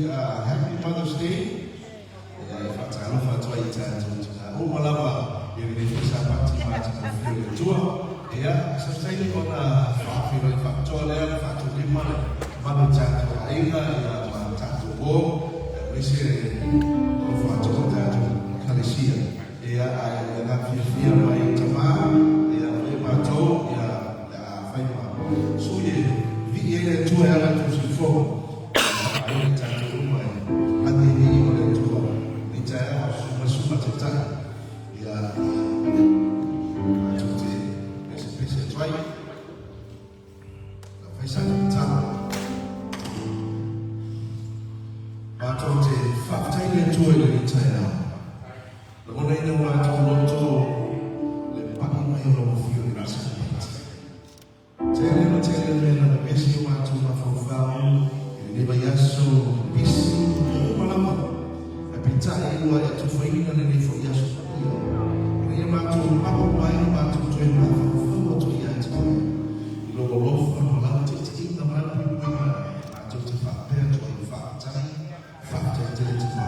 Happy Mother's Day. Fatalo fatwa itatu tuna umalaba yini sahabat macam film tua ya selesai kona film faktor ya faktor lima mana jatuh aina ya jatuh bom mesti faktor jatuh kalisia ya nak film yang cuma ya lima tu ya film suye video tua yang tu sifo aina jatuh rumah hati ini oleh tua saya semua cerita ya jadi spesial try faisal tahu atau jadi fakta yang tua dari saya lawan ini orang tua lepas ini orang feel rasa saya nak besi waktu mafufau ini bayaso bisi malam Pizza ilmu ya tufaina na nifo ya sukuya. Ni matu papo bai matu tuenda fafa tu ya tu. Logo lofa la titi na mara pima. Matu tufa pe tu fa tai. Fa tai te te ma.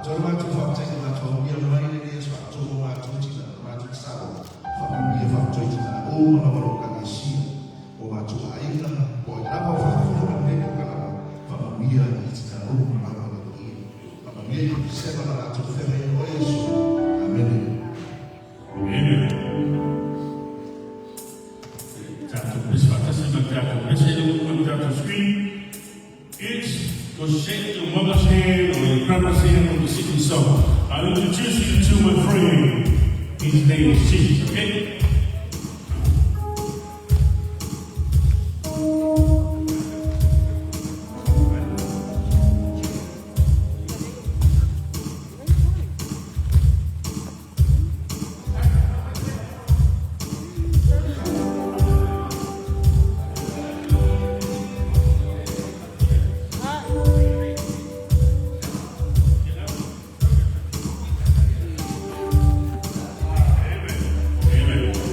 Tu matu fa tai na tu ya mai ni so tu matu ti na matu sa. Fa mi fa tu ti na o na maro kana si. O matu ai na o na fa fa ne ko kana. Fa mi ya ti na o ma Amen. Amen. It's to shake your mother's hand or your grandma's hand on the sitting song. I'll introduce you to my friend. His name is Jesus, okay? Amen.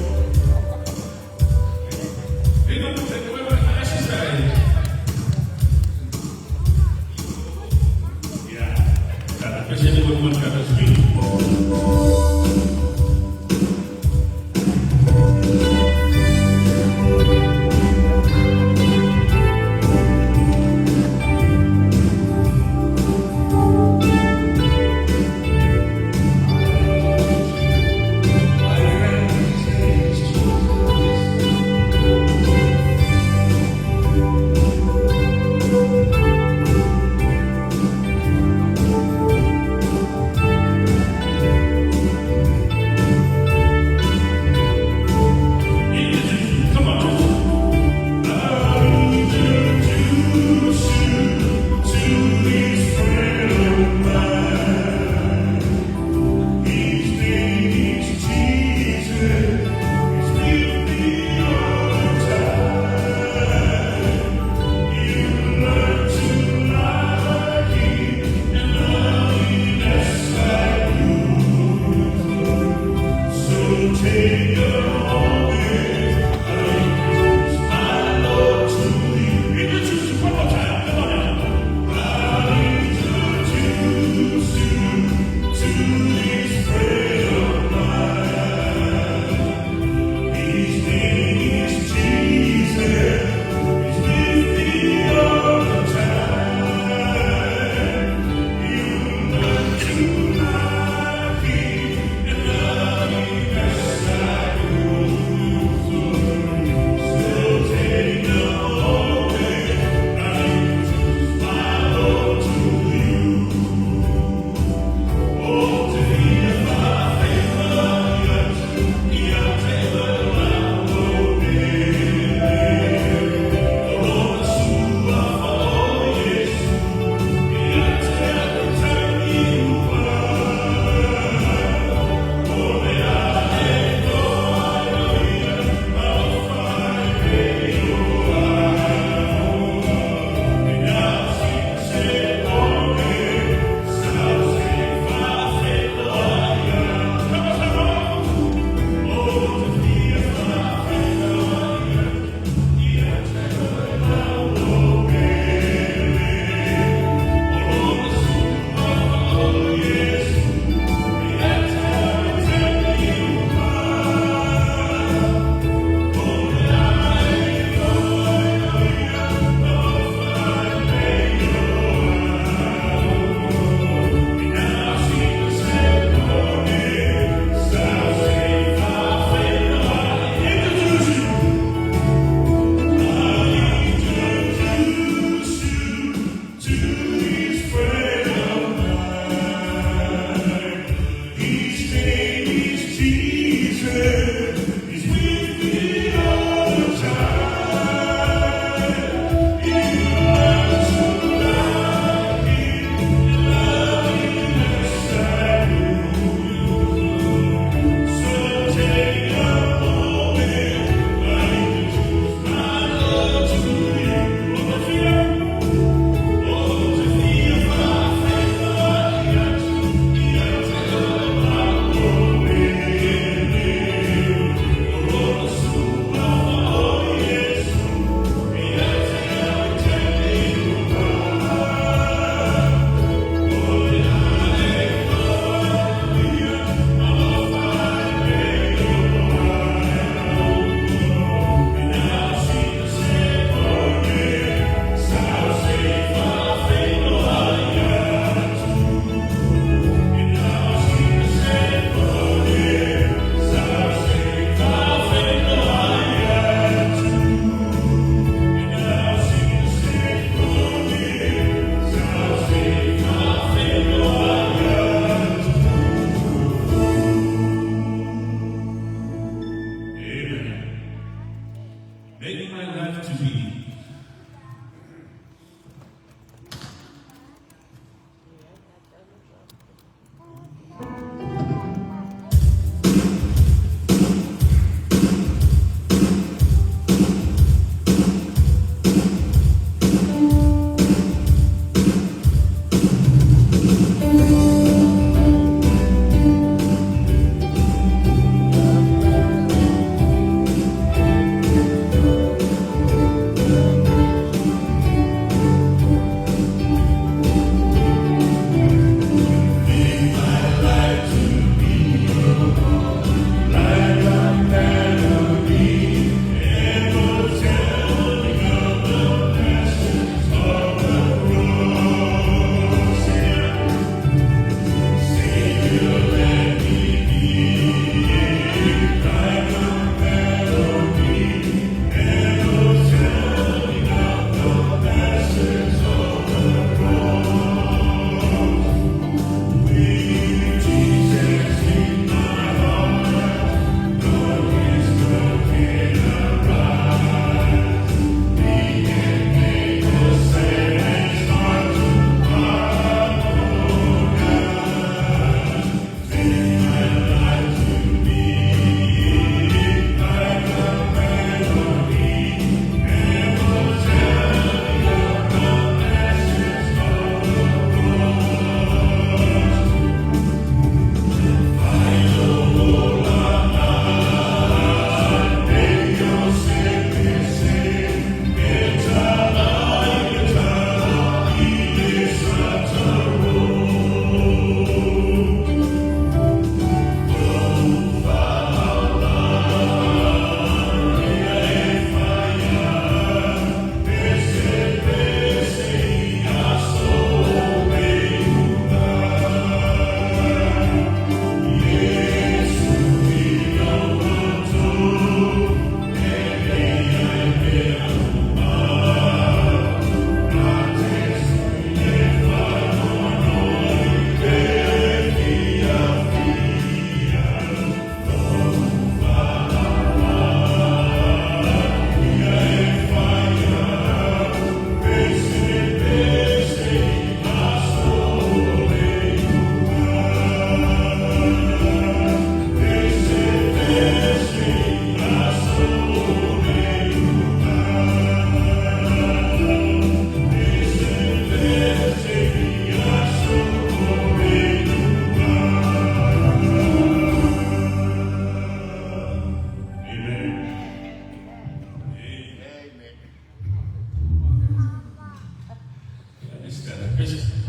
pesa.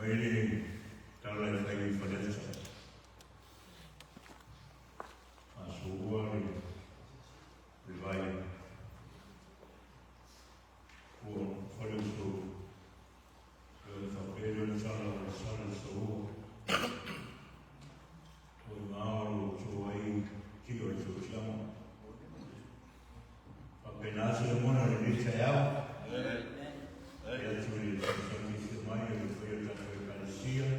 Waiting, don't let me for this. Worry, revive, follow through. The parents are so. Now, so I kill you. Apenas le mona le dice out. Actually, it's a money for your Garcia.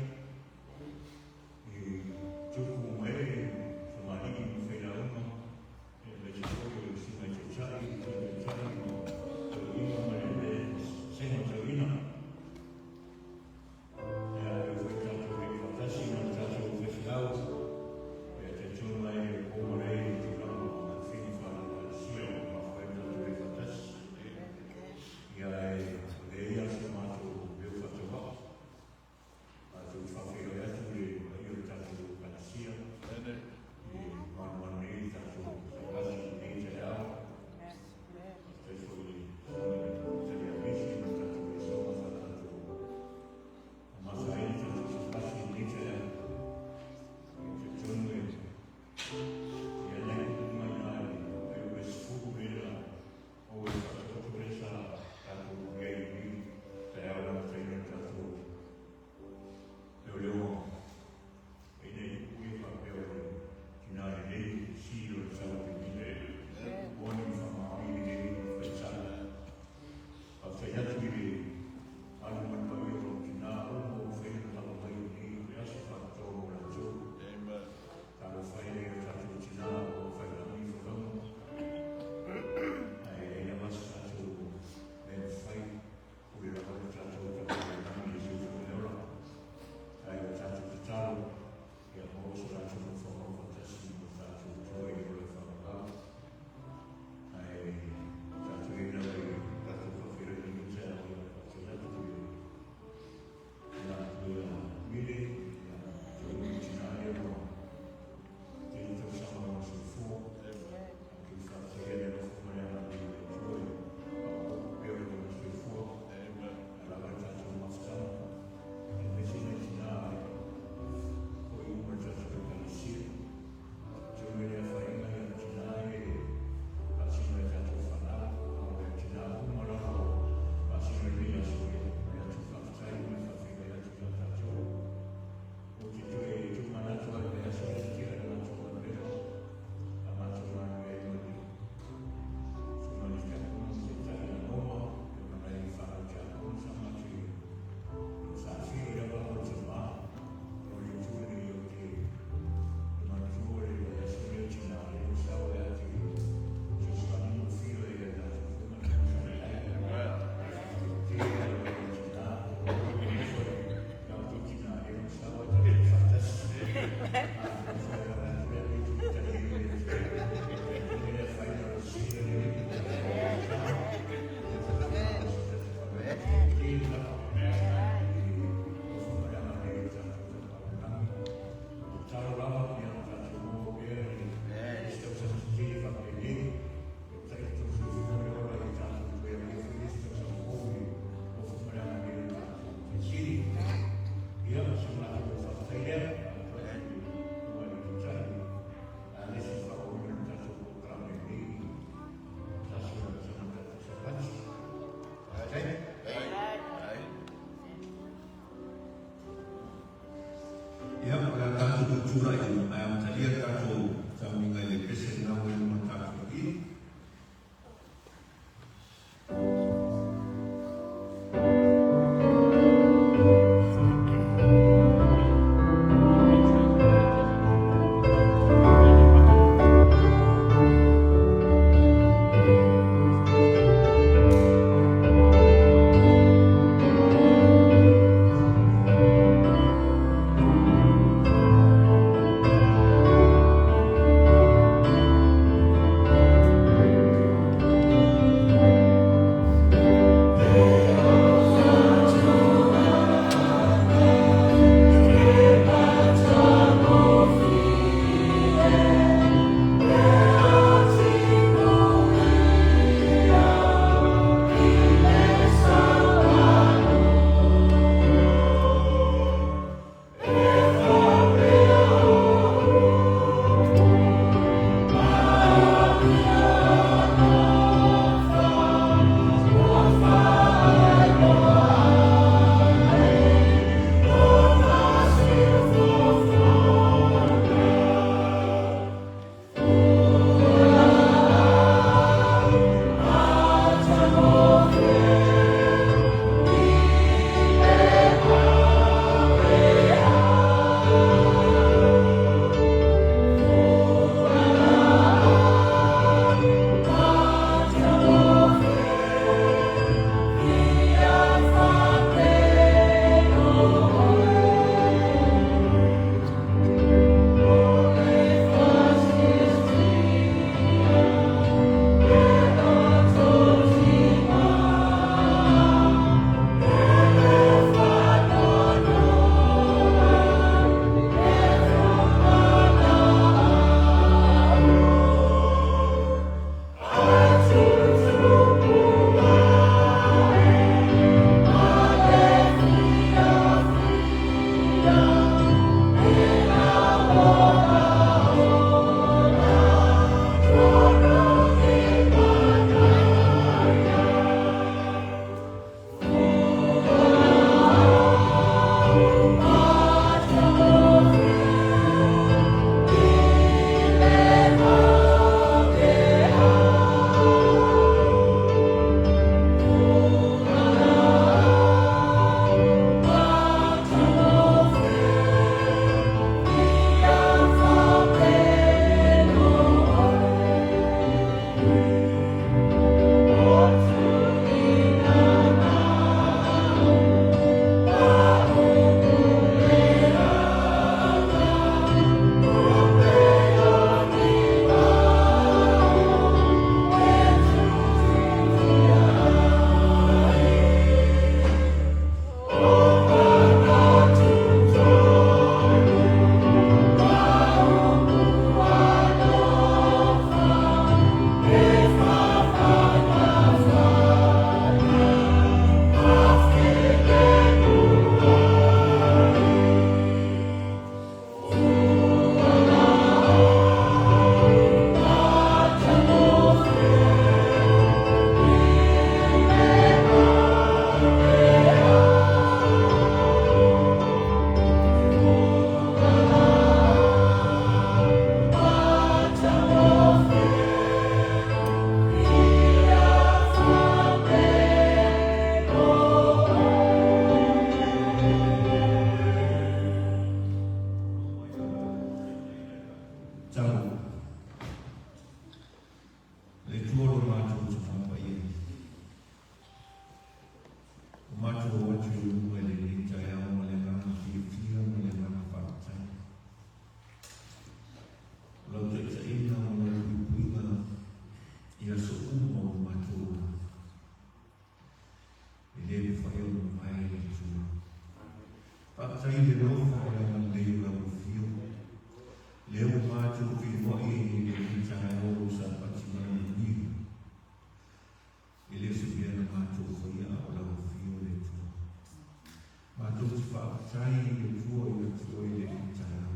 whakatrai le tua i le tua i le kitara.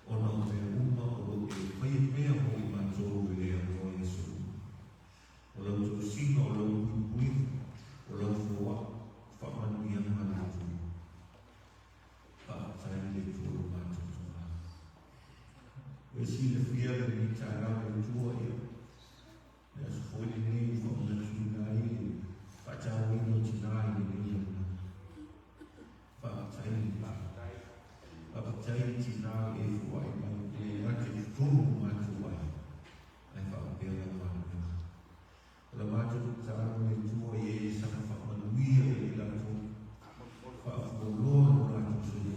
Ona o te uma o te whai mea o i mātou i le amoa Iesu. O lau tu singa o lau pui o lau fua whamanu i ana le tua. Whakatrai le tua o mātou tua. O si le whia le kitara le tua ia. Le asu foi le nei whamanu tuna i whacau ino tina i le nei. Whakatrai tina e fuai mai e ake tonu mātou ai. Ai whakapea mātou. Ola mātou tāno e tua i e sana whakamanuia e lato. Whakapoloa o lato suru.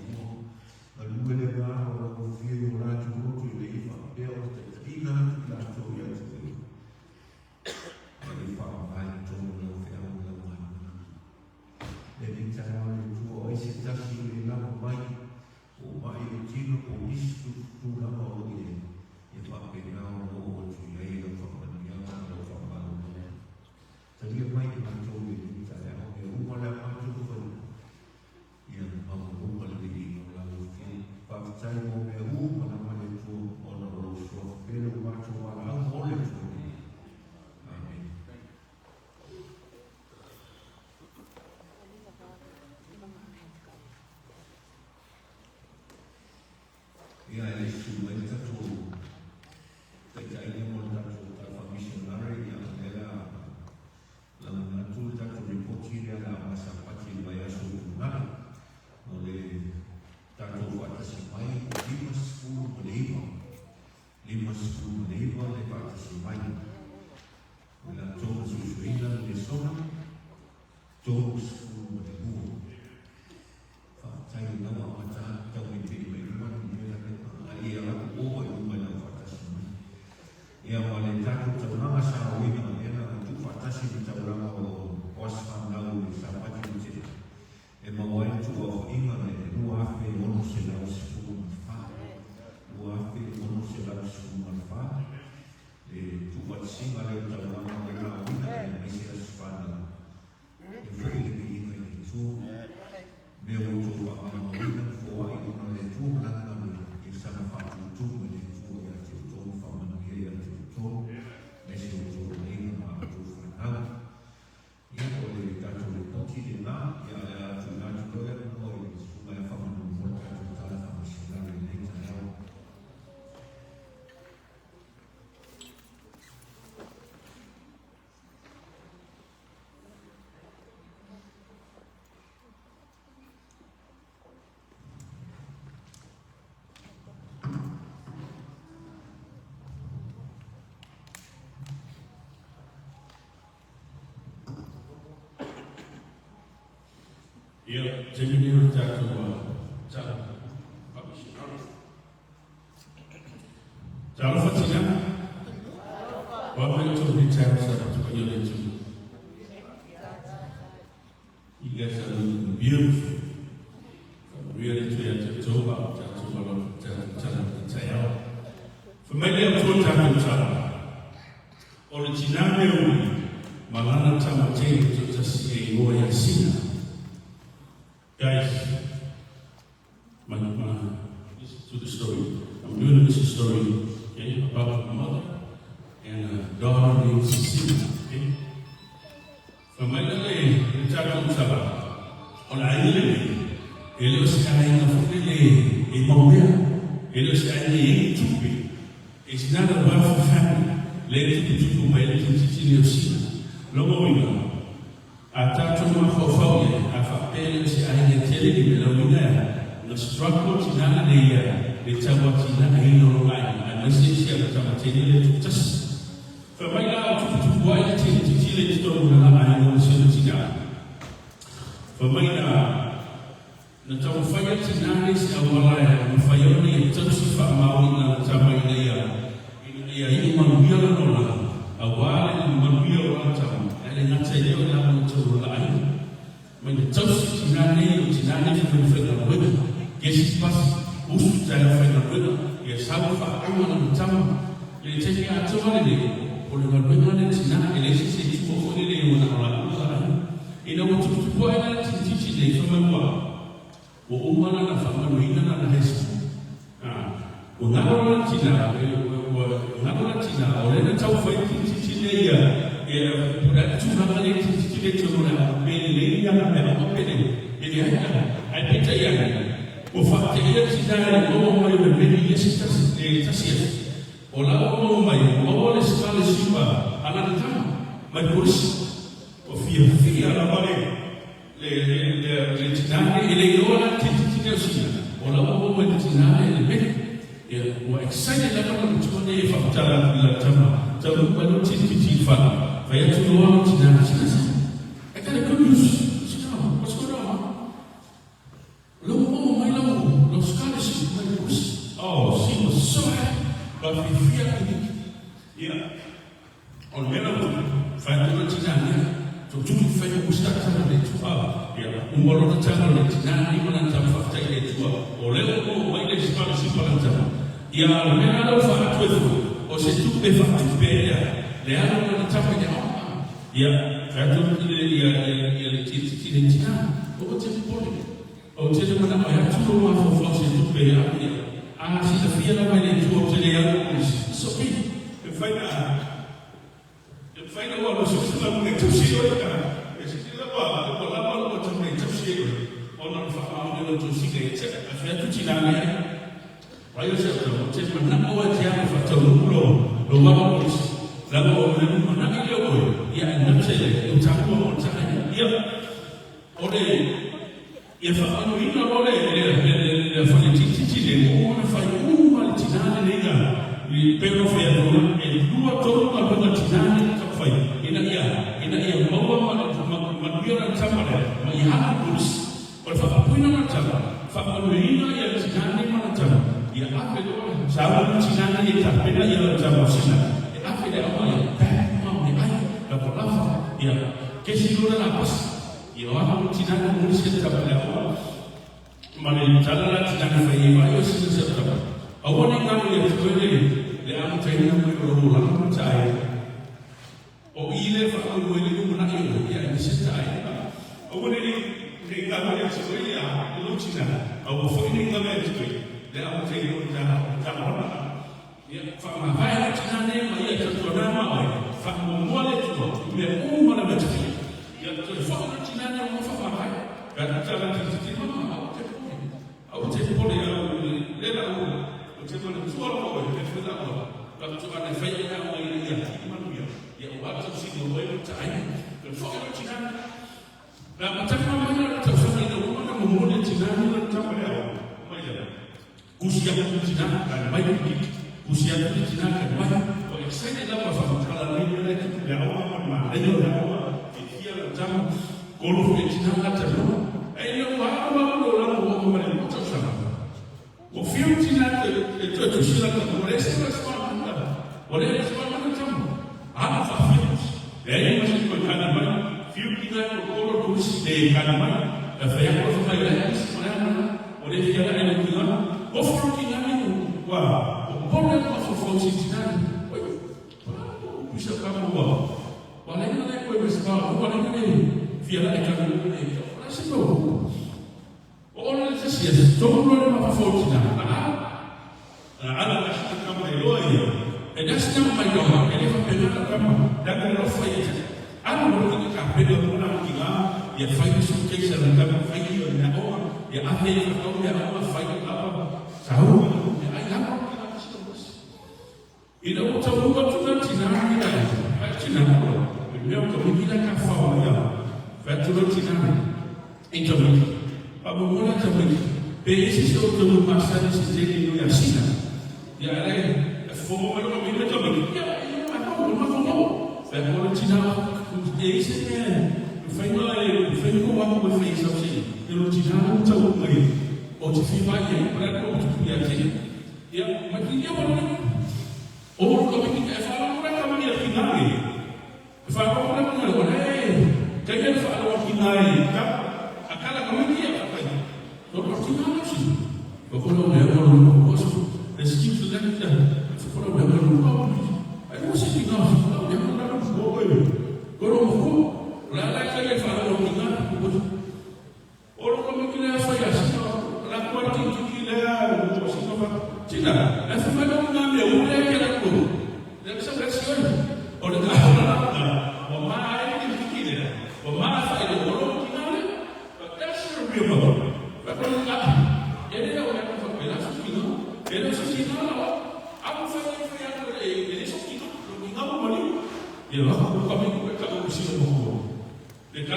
Na lue le ngāna o lato whiri o lato roto i le i whakapea o te ina lato i atu e. Ai whakamai tonu lau whiau lau mātou. Le ni tāno e tua o e se tasi i le lama mai. O mai o tino o istu tūrama o e whakapena o tu lei o whakapanianga o whakapana. Taria mai i mātou e nita e au e umara mātou whanu. Ia mau umara i o lau whiri. Whakatai o me umara mai tū o na o so. Pero mātou wala au ole tū. Amen. Ia e su e tatu te kaine mo tatu tafa missionary ia mera la natu tatu ripoti ia la masa pati baya su tunai no le tatu wata simai lima skulu leiva le wata simai la tō susuina le sona tō skulu leiva whatai nawa mata tau i te mai rumani ia raku oa i umai lau whatasini. Ia wale tāku tauranga sa oina ena tu whatasini tauranga o Osman lau i Sapati Uti. E mawa e tu o inga e lua afe ono se lau sifu manwha. Lua afe ono se lau sifu manwha. E tu whatasinga leo tauranga o ena oina e mesia spana. E whai le inga i tu. Me o tu whaama oina fua i ona le tu nanga sana whātu tūmu ne tū ia te tō whamana ia te tō me se o tō reina mā tō whanau. Ia o le tātou le poti le nā, ia le atu nātu loia no i sunga e whamana mō tātou tāla whamasinare nei tā rau. Ia, tēmi nero tātou tātou whamishinara. Tātou whatina. Wawhai tō ni tātou tātou ia le tū. You guys are looking beautiful. Really to ya tātou wā tātou wala tātou tātou tātou. Whamai tō tātou tātou. O le tiname ui, malana tama tēne tō tasi e ngoa ia sina. Guys, listen to the story. I'm doing this story, okay, about my mother and a daughter named Cecilia, okay? From my little on I ele was kind of really a moment. Ele was kind of to be. It's not about family. Later, to my little Cecilia, Lomo, a tattoo of a family, si ai tele di melawina, no struggle tina le tawa tina hino ai, a nasi a tawa tele le tutas. For my God, to boy tele to na ai no si tina. For my na tawa faya tina le si awala, no faya ni tasi fa maui na tawa ia manuia no la, awala ni manuia o tawa, ele na tele na no tawa ai. When the toast tinani from the winner, yes, it's possible. Who's trying to find a winner? Yes, how far I want to tell you. Take out to holiday, or the winner is not a relationship for holiday when I'm around. You know what to point out to teach you from a war. o umana na whamanuina na hesu. O ngāra tina, ngāra tina, o rena tau whai tine ia, e tūhanga le tine tūruna, me le iana me ama pene, e le aia, ai peta iana. O whakte ia tina e o mai me meni yesi tasiasi. O la o mai, o le skale sipa, ana tama, mai polisi. O fia la vale, le tinane, e le iona tine o sina. O la o mai le tinane, e le meni. Wa excited la kama mtuone fakutana la tama tabu bado titi fa fa ya tuwa tina sasa akana confused sina what's going on lo mai lo scholarship my course she was so happy but we fear on mena fa ya tina to tutu fa ya kustaka na tuwa umbolo tana na tina ni mana tafuta ile tuwa olelo mai le scholarship para tama ia mena lo fa tuefu o se tu be fa tu be le ana na tapa ya ia fa tu ia le titi tina o te pole o te mana mai tu lo ma fo se tu be ia si ta fia la mai le tu o te le ia so ki fa na wa so se la ne tu si o ka e se la wa ko la ma lo tu ne tu si o na fa ma le tu si ke te a fa tu tina ne Why you say that? Just when I'm over here, if I tell you, no one is. That one, I'm not going to go. Yeah, I'm not saying you talk about time. Yeah. Ode, if I know you know, for the teaching, you want to find who Tina and we pay off your room and do a total of Tina to fight. In a year, Manuel and Tamara, my young goose, or for a queen of Tamara, for Manuel and Tina and Tamara. Ya afelo sahabat Cina ni tak beda ya sama Cina. Ya afelo apa ya? Mau ni ay kapulafa. Ya kesilura lapas. Ya orang Cina ni mungkin tak beda apa. Mana jalan Cina ni fayi bayu sini sebab. Awak ni kamu ya sebenarnya le am China ni berulang cai. O ile fa aku ni pun nak ya ini cai. Awak ni kamu ya sebenarnya lu Cina. Awak fa ni kamu ya sebenarnya. Dia akan jadi jangan ya faham apa Cina ni mai tertuan nama faham boleh tu dia mana macam ya faham Cina ni mau faham apa kan cara kita mana awak cakap boleh lelak awak cakap suara awak dia sudah awak kalau cuma ada faedah yang awak ya mana ya awak tu sih boleh percaya dan faham Cina dan macam mana terfaham itu mana memulai Cina ni macam mana usia Cina kan baik usia Cina kan baik kalau saya dapat faham kalau ini mereka yang awak mana yang awak dia macam kalau Cina kata ini awak orang mana macam sana o film Cina itu Cina kan boleh sesuatu boleh sesuatu macam apa film ini masih berkaitan dengan film Cina kalau tulis di kanan saya kalau saya lihat sebenarnya oleh dia ada juga Offer kinani wa bora kwa fofauti tinani bisa kamu wa wala ina kwa besaba wala ina via la ekamu ina wala sio ona sisi tolo na fofauti na ala kama loya edasta mayo ele fa pena kama daga no faita ana no ka pena kuna kinga ya faita sukesha na kama faita na oa ya afya kwa ya ama faita apa tahu ayam ina utabuka tunatina Cina ndio kumikila kafa ya faturo Cina intomi abu mona tabi besi sio tu masani sisi ya Cina ya ale fomo malo mimi tabi ya ako mafoko faturo Cina ese faino wako kwa faisa sisi ndio Cina utabu mai o te fimaia para o te piace ya makinya wala o ko mi ka fa ora ka mi finale fa ora ka mi wala kaya fa ora finale ka akala ka mi ya fa to ko finale si ko ko no ya ko ko so excuse that ko no ya ko ai mo si finale ya ko na ko ko la la kaya fa ora finale ko ora ko mi ka fa ya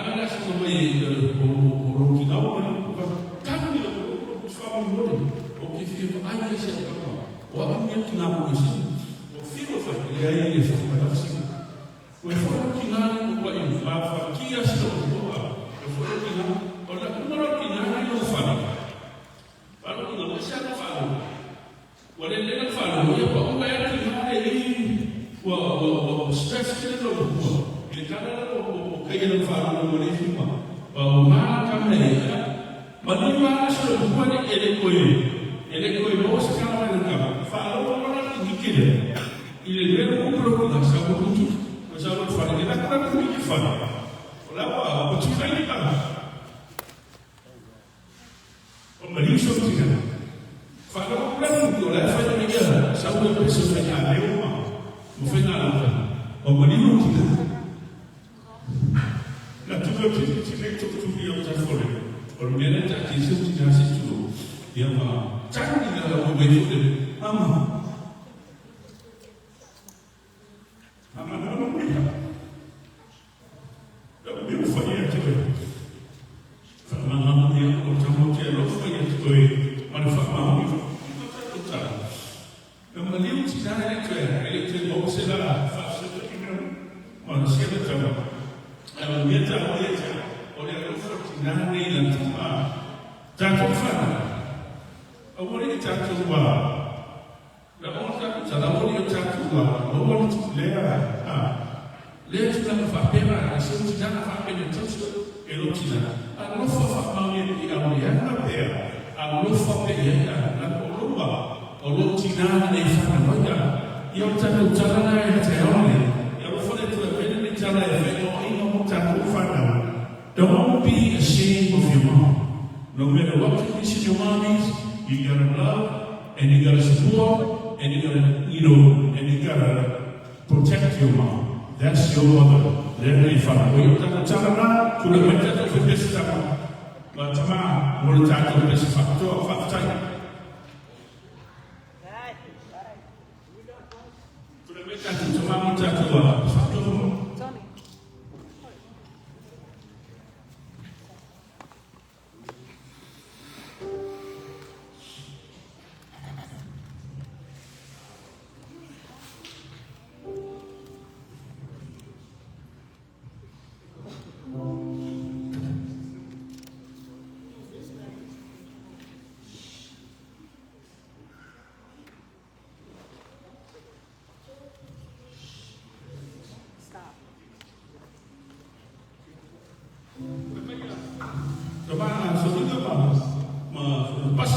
kala sa may o kinawa na kami na o sa mo o kifio ay siya ka o ang kinawa siya o filo fa ya ile sa patasi o fo kinawa ko in fa kia sa o fo kinawa o la kumara kinawa yo fa para kinawa siya fa wala nila fa ya pa o ya kinawa wa stress kile no ile kana o kaya ng fa no mo ni fima o ma kamera Manima sa buwan ni elekoy mo sa kama ng kama. Faalo mo na ikikil. Ililero mo pro na sa buwan. Masalo fa ni na kung ikifan. Wala pa o chika ni ka. O maliso tina. Faalo mo na ko la fa ni ka. Sa buwan ko sa kanya leo ma. Mo fa na la. O malino tina. La tuko tina tuko yo ta fole. Ormena tak kisah tidak situ, dia mah cakap dia dalam begitu deh, mama punya, dah biar faham je, mama dia macam dia lo faham je, mana faham dia, kita tak, kalau dia tidak elektrik box lah, fast itu mana siapa tahu, kalau dia tahu dia cakap. Oleh orang ni nanti jatuh sana, orang ini jatuh bawah, dan orang jatuh sana orang ini jatuh bawah, orang lea sudah mafapena, asal tidak mafapena terus elok tidak, alo fafapanya di awalnya apa ya, alo fapenya, dan orang tidak ni sana banyak, yang jatuh sana yang jauh ni, yang orang itu lebih ni sana yang orang jatuh sana. Don't be ashamed of your mom. No matter what condition your mom is, you gotta love, and you gotta support, and you gotta, and you gotta protect your mom. That's your mother. Then if I go to the Chana, to the winter of this time, but Tama, will tackle this factor of time. To the winter to Tama, tackle factor. Coba sebelum pas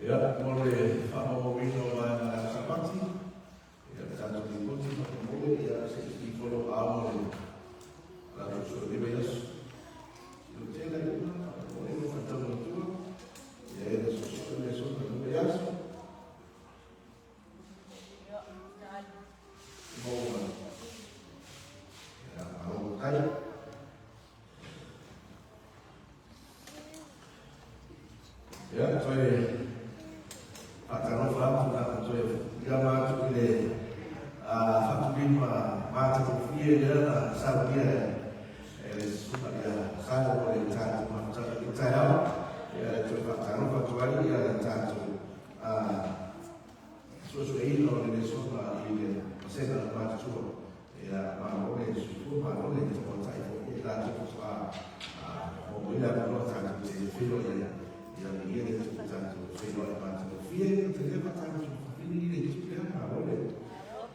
Ya, mole famo vino la sapati. Ya, tanto di conti ma mole ya se ti folo amo la rosso di velas. Lo tiene una, mole lo facciamo tu. Ya adesso sono di velas. Mola. Ya, amo kai. Ya, soy Patano Fatu na Zoe, Gama Tukile, Fatu Bima, Mata Kufia, na Sabia, Sumaria, Salo, and Tatu, Matara, to Patano Fatuari, and Tatu, Sosuino, and the Soma, in the Senate Matu, Mamone, Suma, only the Montai, Latus, we have no time to say, Philo, and the to Philo, and Fiel, te lleva tanto, finire di spiegare a voi,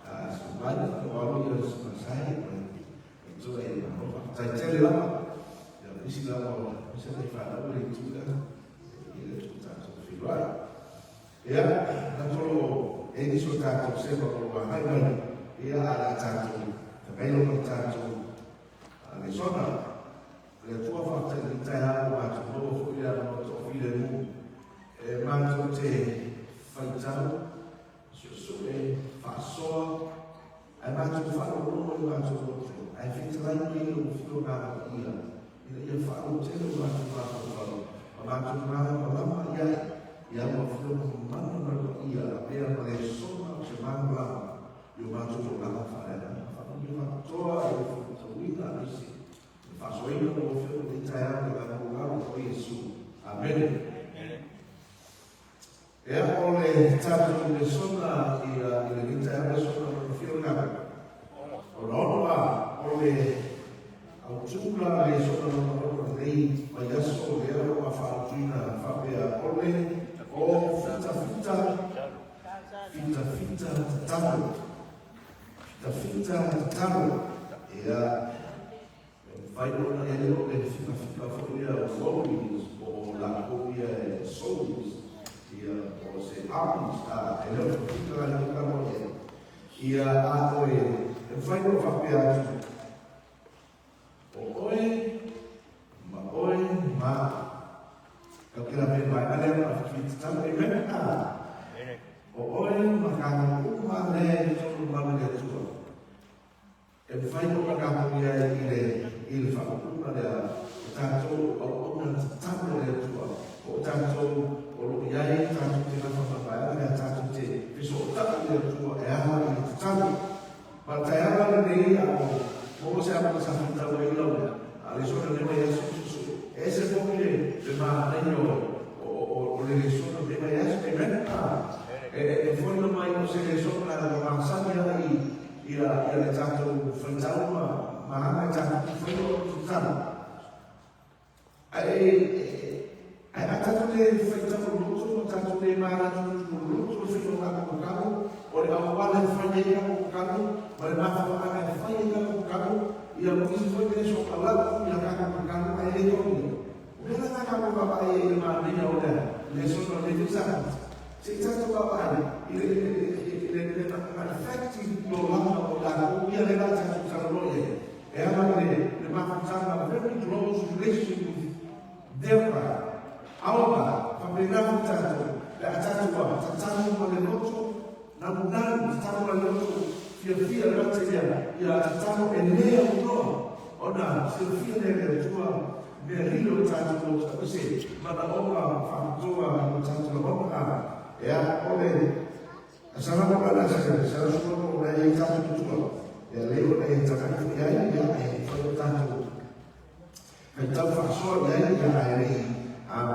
sbaglio, trovo io il passaggio, insomma, sai, c'è la si dava, mi sembra di fare la lettura, il tanto filare. E da solo, è di soltanto, sembra come e ha tanto, bello tanto, le sono, le tue fatte di terra, ma tu non figlio, manto te faitau, susue, fasoa, ai manto falo uno e manto otro, ai fitrai ilo filo nada ia falo te lo manto ma manto lama ia mo filo mano na ia pera para soma se mangla io manto lama fare falo io manto e filo isi faso ilo mo filo di taia da lama ko Yesu amen. E ole tato le sona e le vita e sono fiona. Ora ole autunna le sono dei payaso le ero a farina fabia ole o tamo e fai non è lo che si fa fuori o la copia ele o fica lá no caminho e a oi fai no papel oi ma eu quero ver mais ale kita também oi makan uma le todo mal de tudo e fai no caminho ele fa uma da tanto uma tábua de tudo o tanto o iai tanto que na família era tanto que pessoa tanto de tudo é a tanto batalla de como se llama esa junta de lo a eso no le voy a decir ese porque de más año o le hizo no te vayas primero el fondo mai no se le sopla la manzana y la tanto frente a una mahana tanto fue tanto tanto de frente a un luto tanto de mahana un luto fue un carro o el agua de falla con carro o el más de falla con carro y el que fue de eso hablado y la caja con carro ahí de todo una la caja con papá y el más niño ahora le son los niños si está tu papá y le manufacturing lo lama la copia de la salud e ela le manufacturing a very close relationship with their father Aoba, familiar tanto, la tatua, tanto con el otro, la mujer, estamos con el otro, fia la batería, y la tanto en medio uno, ona, fia de tua, de rio tanto, così, ma la oba, fantoa, tanto la oba, e a ole, sarà una bella sera, sarà solo una tanto tua, e lei è tanto che hai, e fa tanto, e tanto fa solo lei, e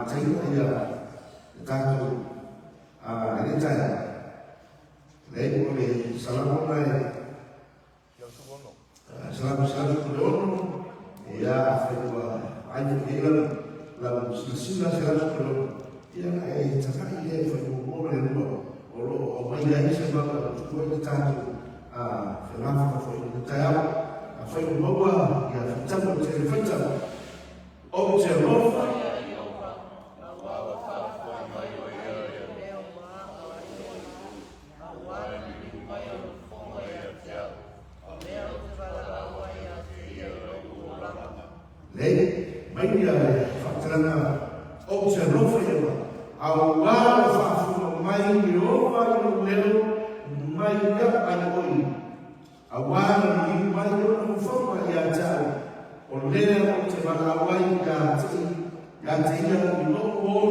thấy giờ ta cũng đến đây lấy một cái salam này salam kedua ya kedua aja dia lalu sila kedua ya cakap dia kedua boleh dua kalau orang yang sebab kedua kita kenapa kita foi boa ya kita boleh kita observar Baik faktornya observasi awal faktor main Jehovah yang main apa ini awal main Jehovah forma ya jauh oleh observasi awal yang tidak dilakukan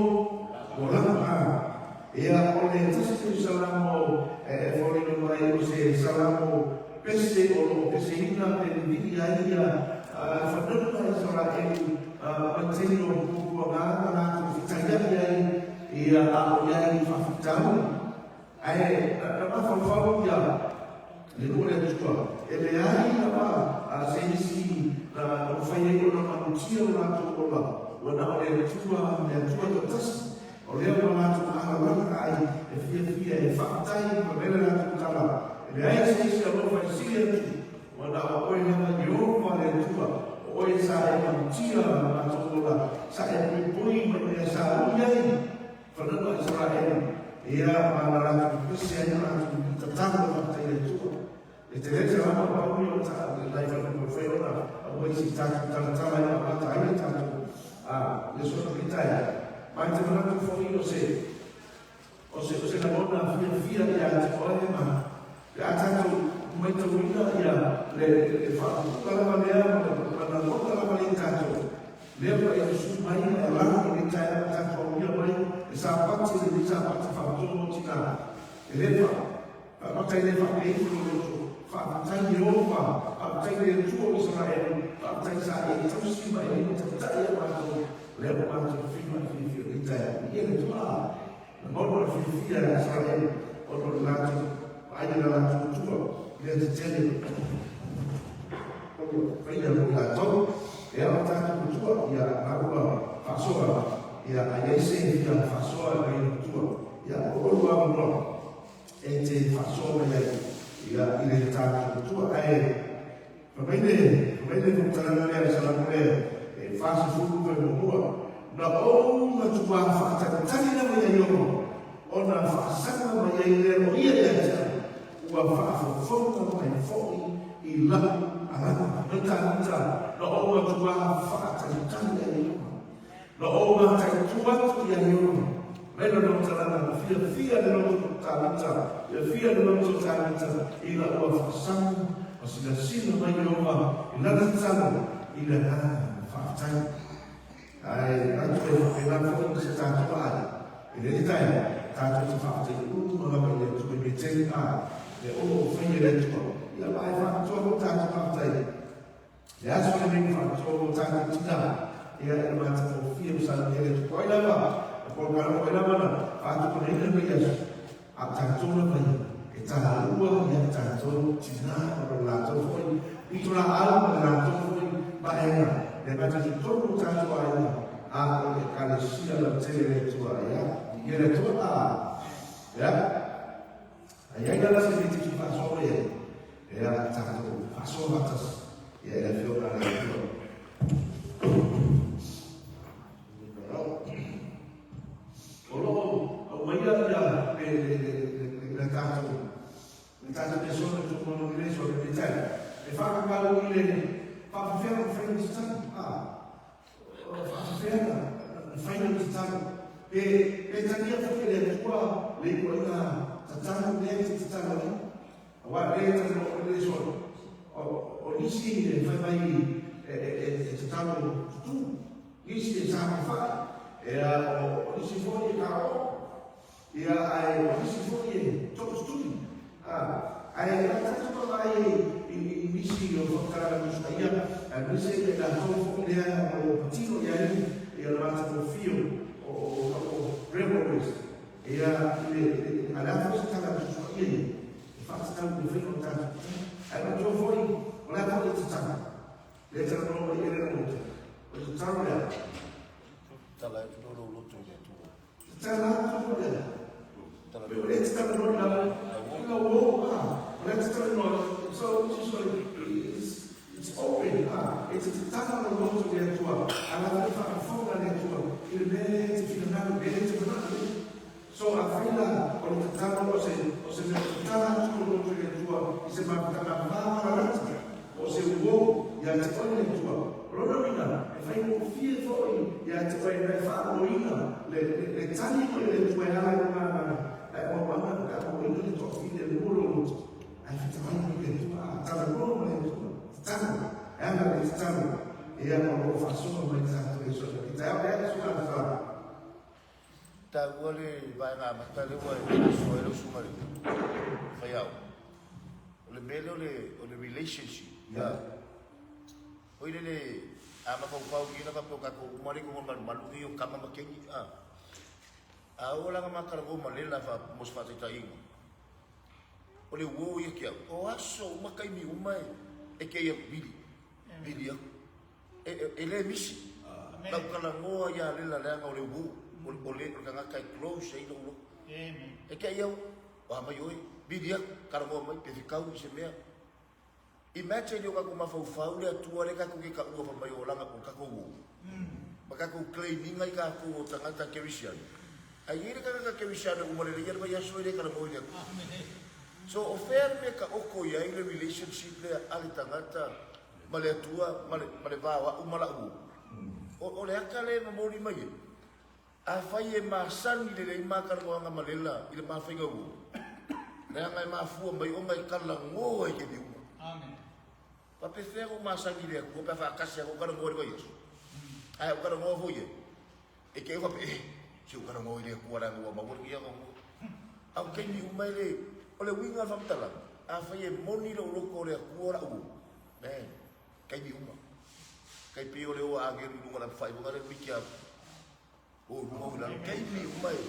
orang ya oleh itu selama foreign main itu selama peste atau kesehatan pendidikan ya fadhila Israel penting untuk menganak kita ya aku yang faktamu apa faham ya boleh juga ele apa sensi ufanye kuna manusia watu kwa wanaona tua terus oleh watu hawa fia faktai mbele na kutala ele sensi Allah fasilia wanaokwenda Yehova aletua oi saya manusia manusia saya berpui menyesal yai pada Israel ia malah Kristian tetap berkata itu selama kau yang tak lain berfirman oi kita yang apa tadi tanto Yesus kita ya macam mana tu foi você não na fia ya olha mas ya tanto muito muita ya le fa para maneira para outra maneira lembra isso mais lá que está tá com minha mãe essa parte faltou não tinha ele fa para ele fa bem fa tá Jeová fa tá ele tudo Israel fa tá Israel então se vai ele tá aí mas lembra mais o filho está ele lá não filho Israel outro lado aí lá tudo dia terjadi banyak berlaku ya orang tua ya apa fasol ya ayese ya fasol banyak tua ya orang tua ente fasol ya ini tak tua pemain pertandingan yang sangat mudah fase full berbuat na tua fakta tadi namanya yo ona whaasanga mai ai lero ia ia ia ua whaafonga mai fōi i lau angana mai tānata na oua tua whaataitanga i uma na oua taituatu i a iuma Mena no tarana, fia no talanta, fia no talanta, ila ua whasanga, o sina sina mai owa, i nana tano, ila nana whaatai. Ai, atu e nana whanga se tātua ai, i rei tai, tātua te whaatai, mga mai e tue me teni ai, e o whaia re tua, ila mai whaatua mo tātua whaatai. E ato e me whaatua mo tātua tina, ia e mata o fia msana e tu koi lava, Kalau kalau kita mana, aku pernah ingat dia, aku mana, kita lalu yang tahu Cina orang lalu pun, itulah alam lalu pun bahaya. Dan macam itu pun tahu bahaya. Aku kalau siapa cewek itu ya, dia itu ya, ayah adalah sedikit cuma sore ya, tahu pasal atas, ya ada film itu. Tanta persone che sono in reso di te e fa un valore fa fermo di stanno fa fermo fai di stanno e tania perché le tua le quella tanto bene ti stanno guarda no reso o inizi fai mai e stanno tu inizi sa fa e o inizi fuori caro e ai inizi fuori tutto studi ai tanto mai in missio portare la storia invece da todo dia o tino ya e la mata do fio o removes e alla festa la storia fa sta un filo tanto ai non voi la cosa di sta le tra no e le note o sta là tala lo tu sta là tu tala le sta no la let's turn on. So it's open. It's a town of water there to us. And I have a phone there to us. It's bed, it's another bed, it's another. So I feel that on the town was a town to go to the tour. It's about the was a war. You have to only to us. Rodovina, if I will feel for you, you have to find my father. Let tell you to a Aku itu tofi dari mulut. Aku tahu itu tahu mulut itu tahu. Yang ada tahu. Ia mau fasum mereka itu kita ada sudah tahu. Tahu boleh banyak mata lewat soal semua itu. Fayau. Oleh belo oleh relationship. Ya. Oi dele ama kau gina pa aku mari ko malu iyo kama makengi Awala nga makarabo malela fa mosfata tainga. Ole wo ye kia. O aso makai mi umai e ke ye bili ya. Ele misi. Na kala ngoa ya lela langa ole wo. Ole kanga kai close ai lo. E ke yo wa mai oi bili ya karabo mai pe fikau se mea. Imagine yo ka kuma fau le tua le ka ku ke ka u fa mai olanga ko ka ko wo. Maka ku cleaning ai ka ku tangata kerisian. Ayer ka kewisana umare le yerba yaso ile kala moya. So offer me ka oko ya ile relationship le ali tangata male tua male bawa umala u. O le akale mamori mai. A faye masan ile le makar ko nga malela ile mafinga u. Le nga mafu mai o mai kala ngo ai ke diu. Amen. Pa pefero masan ile ko pa fa kasya ko kala ngori ko yeso. Ai ko kala ngo hoye. E ke ko pe Siu kana mo ile kuara ngua mabur kia ngau. Au kenyi umai le ole winga famtala. A faye moni lo loko le kuara u. Ne. Kenyi uma. Kai pio le o ageru lunga la fai bunga le mikia. O mo la kenyi umai.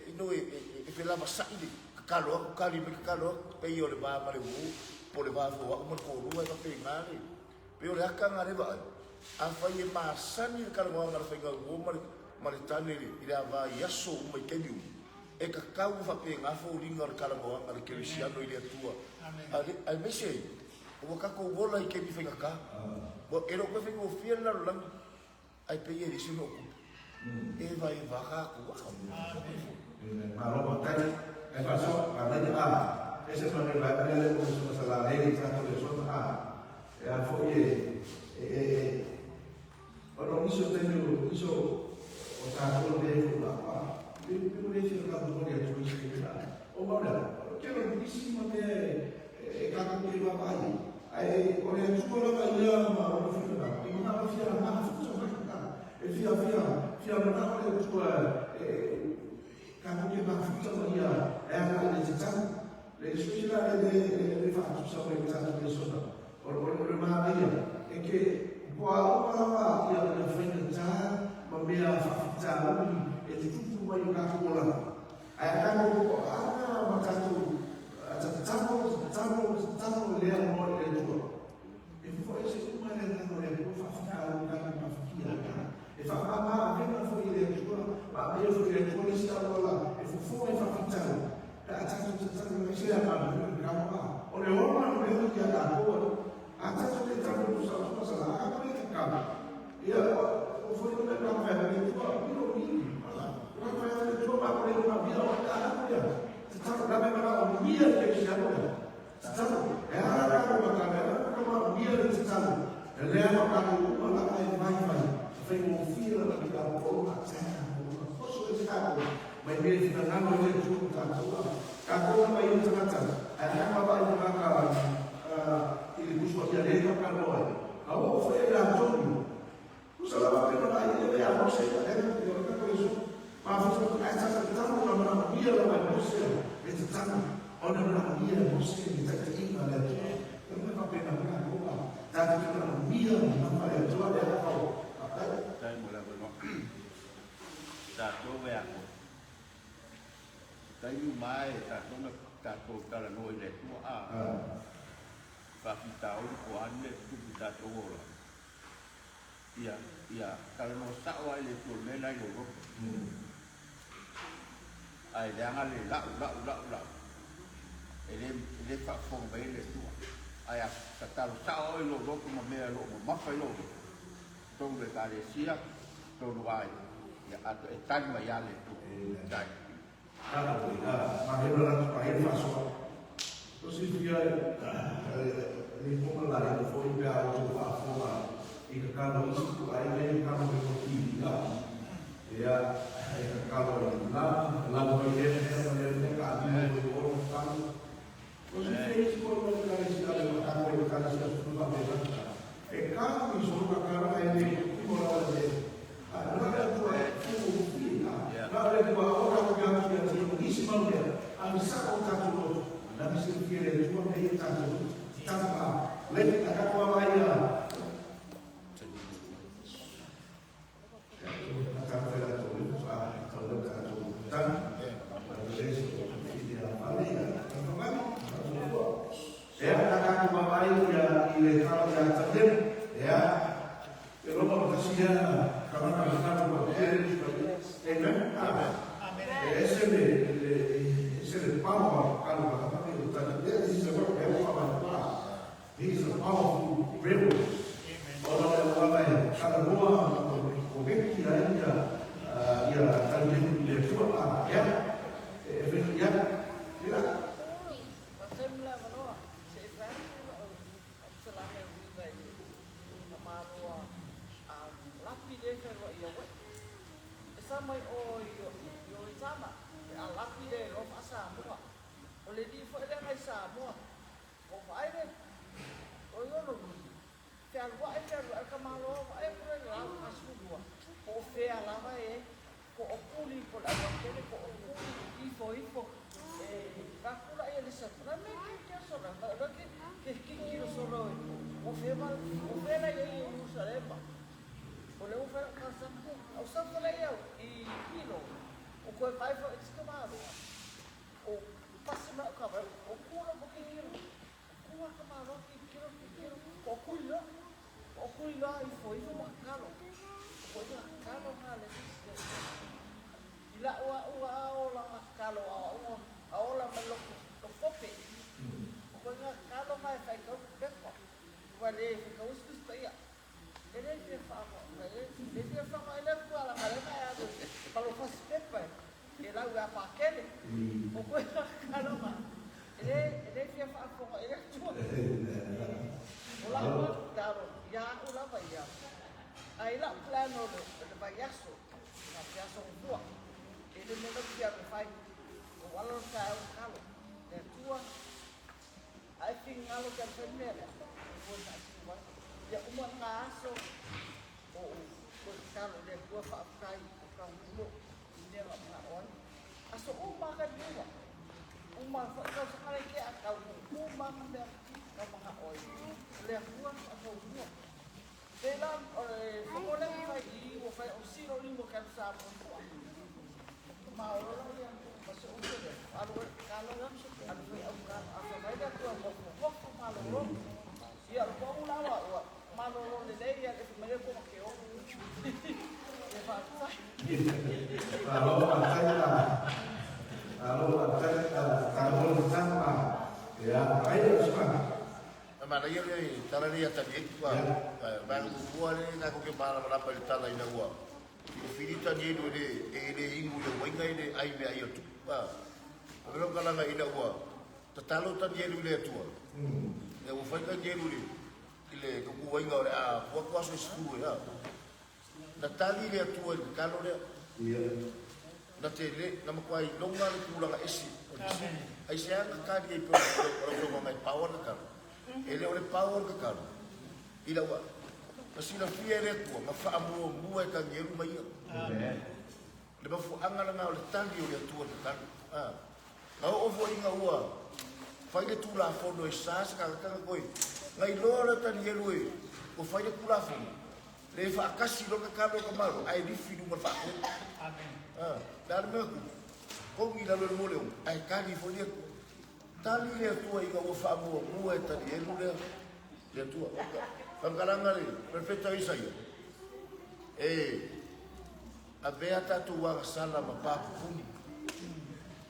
Ino e fe lava saide. Kalo kali me kalo pe yo le ba mare u. Po le ba fo wa mo ko ruai pa pe ngale. Pe le aka ngare ba. A faye masani kalo ngara fa ngau mare Maritane ila va yaso mai keniu e ka kau fa pe ngafo ringa kala mo ang kerisiano ile tua ai mese o ka ko bola i ke mi fenga ka bo ero ko fengo fiel la lang ai pe ye disi no E vai vaca ku ka. Kalau makan, pasok, karena dia ese no me va a tener la ley, tanto de son foi bueno, hizo o sea, todo de pero le hizo la memoria de su vida. O ahora, quiero muchísimo de cada que va ahí. O le supo la caída, ma o fina, y una vez ya más fuso más. Fia mana le supo kamu ke mafuta maria era le tsan le sfida le fatto sapere che tanto persona o maria e che qua ora ya le fenda ma mia fatta e tutto mai una cola kamu makatu tamo le amo le tuo e poi se tu mai le può fare una fatica e fa mamma prima fuori le scuola ma io fuori le scuole stavo là e fu fuori fa pizzare tanto non si era ma o le ora non vedo che ha lavoro ha tanto che tanto non so cosa la ha come che cambia io fuori non era una festa mi dico io mi non fai le tue ma con una via tanto da me ma via che ci siamo tanto era una camera come via che tanto e le hanno fatto una vai Vengo fila di la bolla, posso esserlo, ma invece non hanno detto tanto. Kako ma io tanto, ma va in una il gusto di aria per noi. Avevo fatto la giorno. Cosa la va per noi? Io avevo scelto, io questo. Ma fatto tanto una maraviglia la nostra, e tanto una maraviglia la nostra di tecnica la non mi va bene una roba. Tanto una maraviglia non fa la tua della Saya mula berdoa. Satu aku. Tapi mai satu kalau noi le tua Tapi tahu ko ane tu kita tahu lah. Iya. Kalau mau sakwa le tu le lai lo. Ai jangan le la. Ele fa fong bai le tua. Ai kata sakwa lo como me lo ma fa lo. Tong le kare sia tong wai ya atau etan mayale tu dai kalau mahir masuk terus dia lari foi para o fora e kalau itu aí kalau berkopi ya kalau lá ele kami orang kan terus dia sekolah dari sini kalau kan sudah e caso mi sono una cara e mi volevo vedere non è tua figlia ma è tua ora che abbiamo una bellissima mulher a mi sa contato la mi sentire il tuo meglio tanto lei la capo vai là la ua pakele. O koe kalonga. Ele fia whaafonga, ele tua. O lawa taro, ia o lawa ia. Ai la plano le vaiaso, na fiaso ua. Ele mena fia me fai. O wala tau kalo. Le tua. Ai fingalo ka fenere. O na tua. Ia uma ngaso. O kalo le tua whaakai. O kaulo. Inera mga on. Aso uma ka dua. Uma kau sekarang ke akau uma menda kau mga oi. Le tua akau dua. Dalam sekolah fai o fai o siro limo kan sa mo. Mau yang masuk usia deh. Kalau fai au kan asa mai dah tua mo malo. Ya ko lawa wa malo le dei ya ke me ko ke o. Kalau sama ya ayo semua. Mana ia ni tala ni tadi itu bang buat ni nak ke mana berapa tala ina buat. Filita ni itu de ingu yang wenga ini ai be ayo tu. Kalau kalau nggak ina buat. Tetalu tan dia dulu tu. Ya ufai kan dia dulu. Ile ke wenga buat kuasa sepuluh ya. Natali dia tu kalau dia. Iya. Natele nama kuai longa le pulang esi. Ai saya kan dia pro mai power kan. Ele oleh power ke kan. Ila wa. Masila fiere tu ma fa amu mua kan yeru mai. Amen. Le fu angala na oleh tandi oleh tu kan. Ngau ovo inga ua. Fai le tu la fono esas kan kan koi. Ngai lora tan yeru e. O fai le kula fo. Le fa kasi lo ka kalo ka malo. Ai di fidu ma fa. Amen. Dan aku. Kau ngi lalu mole. Ai kali fo dia. Tali le tua inga o fa mo mua tali elu le tua. Pangkalanga le perfecta isa yo. A beata tu wa sala ma pa puni.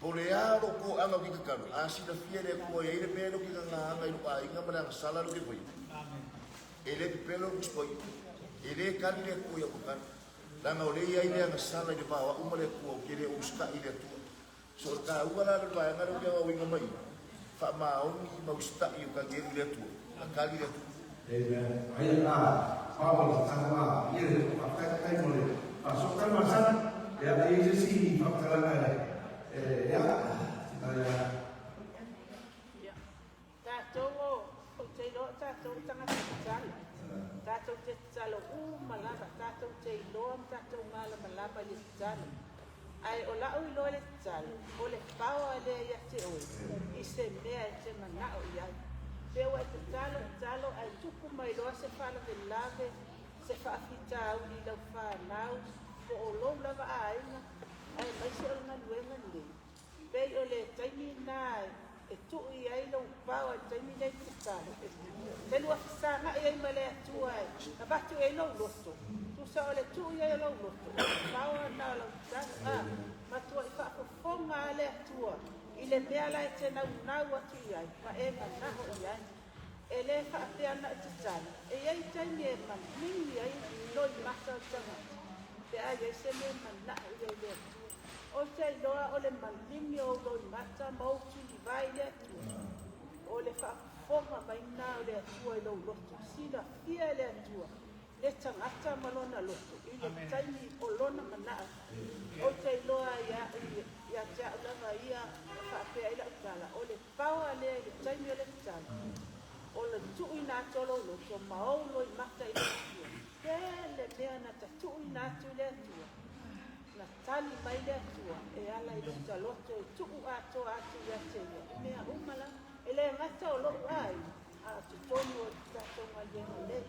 Polearo ko anga ki ka asi da fiere ko ye le pelo ki nga anga i inga mana sala lo ki foi. Amen. Ele pelo ko foi. Ele kali le ko ya ko kan. Langa ole ia ile nga sala de bawa umale ko kire uska ile tu. So ka wala le ba nga ro winga mai. Fa ma oni ma usta io ka gere le tu. Kali le tu. Amen. Ayatlah Paul sama ia pakai mulai. Pasukan masa ya agensi pakai ya. Tato celo tato tanga tsal. Tato tsalo malaba tato celo tato malaba li tsal. Ai ola ui lo le tsal. Ole pawa le ya te o. Ise mea te mana o ya. Pero te tsalo ai tuku mai lo se fala de lave se fa fita uli lo fa nau o lo lava ai mai se ona luenga ni. Pe ole taimi nai e tu i ai lo pawa taimi nei tsalo. Te lo fa na ai male tu ai. Abatu ai lo losto. Tu sa ole tu i ai lo losto. Pawa na lo tsaka. Ma tu ai fa fonga le tua. Ile mea lai te nau atu iai, ma e manaho iai. E le whaate ana i te tani. E iai taimi e manini ai, loi masa o tanga. Te ai e se me manaho iai le atua. O te loa o le manini o loi masa, ma o tuli vai le atua. O le whaafonga mai nā o le atua i lau loto. Sina fia le atua. Le tangata malona loto. I le taimi o lona manaho. O te loa ia te lava ia whaapea ila utala. O le paua le taimi o le utala. O le tui nā tolo loto maolo i mata i le atua. Pele mea na ta tui nā tu le atua. Na tali mai le atua. E ala i lota loto i tuu ato atu ia te ia. E mea umala. E le ngata o lo ai. A tu tonu o tatonga yenga le.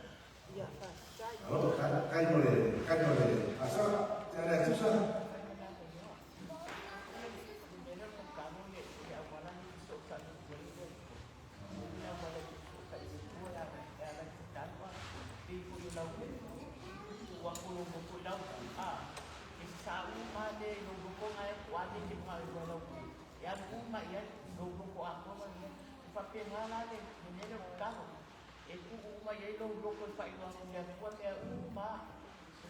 Ia whaasai. Oh, kai mole. Asa, tiada susah.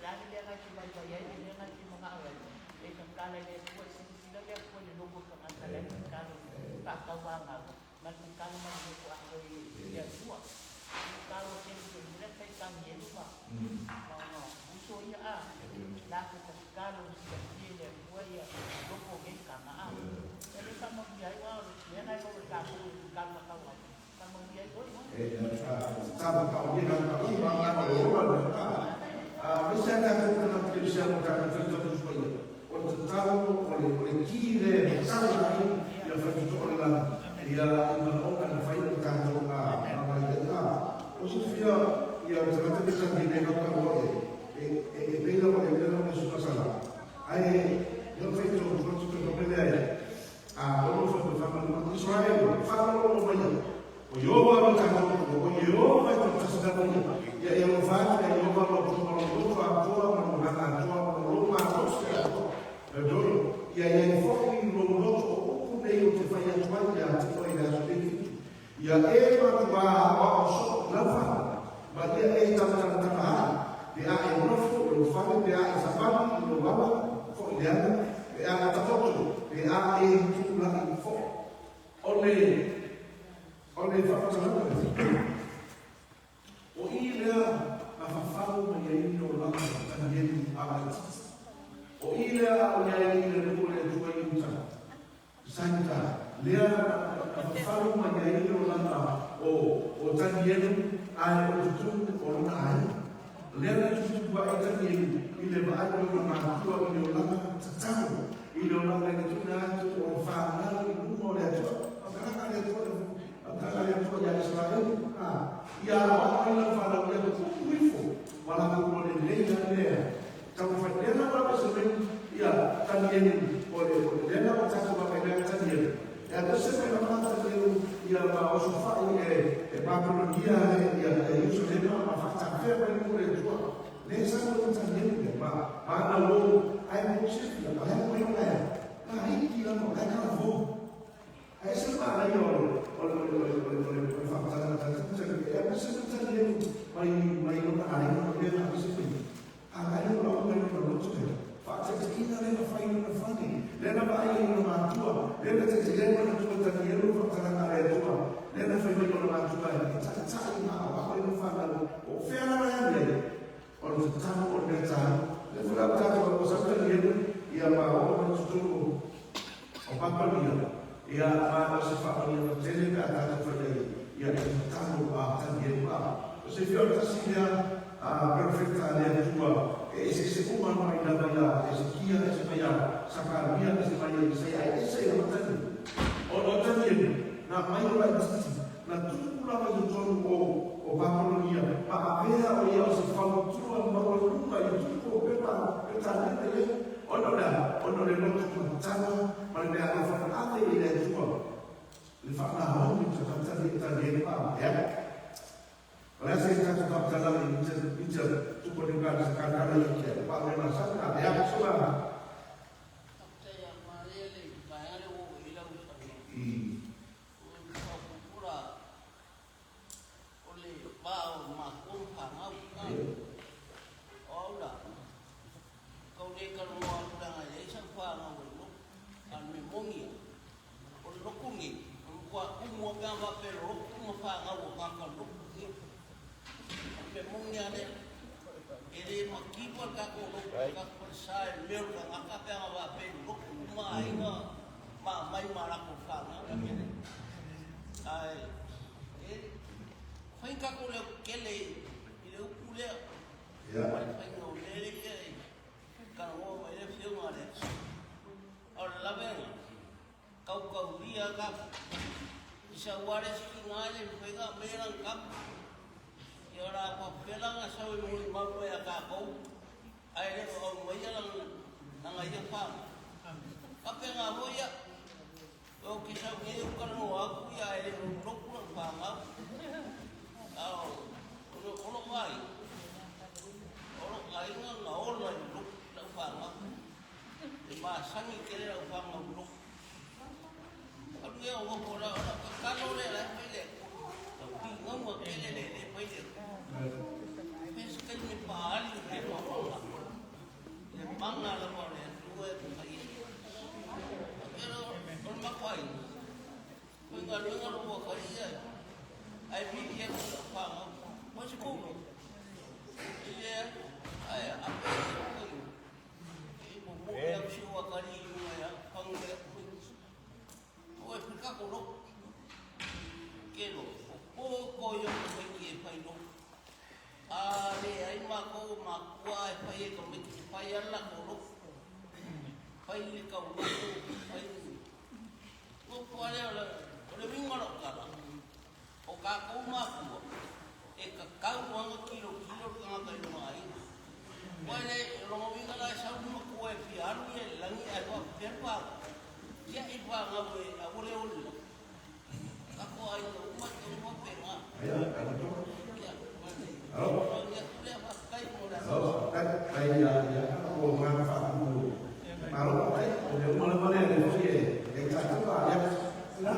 Lagi dia ngaji baca ya, dia ngaji mengawen. Kala dia buat sisi dia pun lugu dengan kalian kalau tak tahu apa, macam kalau macam tu aku dia tua. Kalau dia saya tanya lupa. Mau usulnya dah kita kalau dia buaya lugu ni karena jadi sama dia dia nak berlaku karena tahu sama dia itu. Sama kau dia nak kau orang orang bisa tak kena bisa bukan kita tu supaya orang tahu oleh kiri sama lain yang berjumpa orang dia orang faid kantor nama dia Sofia yang ternyata bisa didengarkan oleh bela oleh bela sudah salah ai yang faid tu terus berbeda orang faid sama Israel falo banyak Yoba kantor Yoba itu tersedar ya yang faid yang Yoba yang foki lolo o nei te fai atuai ya te fai da sui ya e ma ba o so la fa ma dia e ta ta ta ha dia e no fu lo fa dia e sa fa lo ba fo dia e a ta to dia e tu la fo ole fa ta la o ile a fa fa ma ye no la ta ye a o ile o ya ile ko le tuai uta santa lea faru ma ya ile o landa o tanienu ai o tutu o na ai lea tutu ba tanienu ile ba ai o ma tu o ile o landa tatu ile o landa ni tuna tu o fa na ni mo le tu akala le tu ya Israel ya ba ai fa la ya tu wifo wala ko le le kalau fadela berapa sering ya tanian oleh dana macam apa yang tanian ya terus memang tanian ya bawa sofa ini Babilonia ya Yusuf dana apa fakta apa yang boleh jual nesa pun tanian ya mana lo ayam musik ya ayam yang lain nah ini kita mau kayak apa ayam semua lagi oleh fakta tanian ya bisa tanian mai ayam dia habis itu Ayo orang yang berlutut, fakta kita lena fain lena fani, lena bayi lena matua, lena terjadi lena tua tadi lu fakta lena ada tua, lena fain lena matua, kita cari mana apa lena fana, oh fair mana ni, orang tahu orang tahu, lena fain tahu orang sampai dia, ia bawa orang tutu, apa dia, ia bawa sifat dia terjadi kata terjadi, ia tahu apa dia apa, sifat dia perfecta le tua ese uma mai da baya ese kia ese baya sakaria ese baya ese ya matan o tani na mai ora isi na tudo lá mais o o Babilonia pa avea o ia se fala tua ma o nunca e tudo pela ele ono le no tano ma le ha fa ate ile tua le fa na ho mi tani pa ya Rasa kita tetap jalan bincang cukup dengan sekarang lagi ya. Pak memang sangat ya semua. Saya malele bayar wo ila usah. Pura oleh bau makum pangau. Ola. Kau ni kalau mau dah jadi sampai ngau kan memongi. Ol lokungi. Kuat umur gambar perok umur pangau kan lokungi. Memangnya ni, ini makipun kaku persai mil kan akak yang awak peluk mai nga mai malak kufang ni. Ay, fai kaku le kele, ini ukule. Fai ngau le ke, kan ngau mai le fiu ngale. Orang lain, kau dia kap, bisa waris kingai fai ngau merang kap. Orang apa pelang asal mui mampu ya kau, air orang mui jalan nangai jepang. Apa yang aku ya, oh kisah ni bukan aku ya air ruk ruk pangau. Orang lain ngan ngau lain ruk ruk pangau. Dimasang ikir ruk pangau ruk. Kalau dia orang orang kalau dia lah pilih, tapi ngau pilih dia pilih. Peskan ni paling hebat. Yang mana lah boleh dua kali. Nunga lo karia. Ai vi que fala. Mas como? Ele ai a e como eu chego a carinho ya pangue. Oi fica com lo. Que lo. O yo me que pai lo. Ale ai ma ko ma kwa pai ko me pai ala ko lo. Pai le ka lo. Pai. O pare ala. Ole vinga lo kala. O ka ko ma ko. E ka ka mo kilo ka ka no ai. Wale lo vinga la sa mo ko e piano e langi ai ko perpa. Ya e pa nga we a ole ole. Ako ay mo mo pema. Đây là gồm mang phạm mù mà lúc đấy nếu mà nó lên thì có gì để giải thích vào nhé đó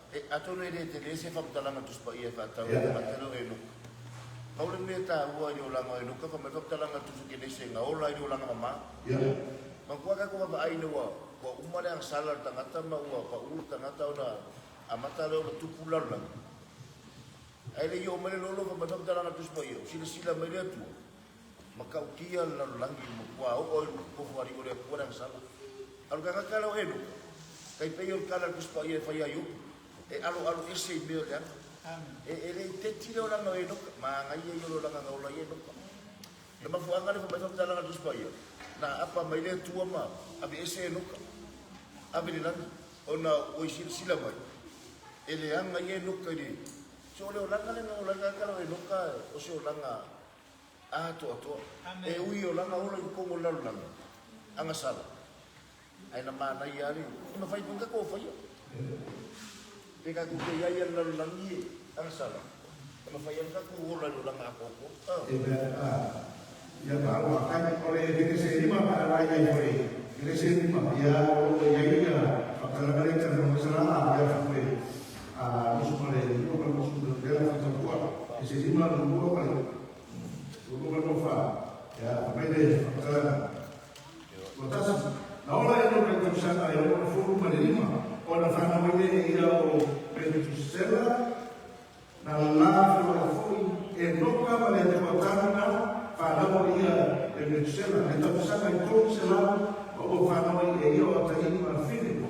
E atonu ele te lese whakatalanga tuspa ia whatau matero e nuka. Kaule mea tā ua i o langa e nuka, whakatalanga tusu ke lese ngā ola i o langa mama. Ma kua ka kua pa aina ua, kua umare ang salar tangata ma ua, pa ulu tangata o na amata leo na tupu lalanga. Aile i o mele lolo whakatalanga tuspa ia, sila mele atu. Ma kautia lalangi mo kua o i kufu ari o lea kua ang salar. Alu kakakala o e nuka, kai pei o kala tuspa ia whai ayu. E alo ese i meo leana. E le te tira o langa e noka. Ma ngai e yolo langa ngaula e noka. E mafuanga le whamai whamtala nga tuspa ia. Na apa mai le tua ma. Abi ese e noka. Abi le langa. O na oi sila mai. E le anga e noka i. So le o langa le nga o langa kala e noka. O se o langa ato atoa. E ui o langa ola i kongo lalo langa. Anga sala. Ai na mana i ari. E mawhai punga ko whaia. Peka ku te iai ana langi ang sala. Kama whaiang ka ku hola no lang ako ko. Ya bawa kan oleh diri sendiri mah pada lain oleh diri sendiri mah ya oleh ya kalau mereka masalah ya sampai musuh oleh itu kalau musuh dia akan kuat di sini mah dulu kalau ya apa ini masalah kotas nah oleh itu mereka bisa ya oleh forum menerima oleh fana ini ya Betusela na lava o foi e nunca vai ter botana para morir e Betusela então você vai considerar o fano e eu até aí na fim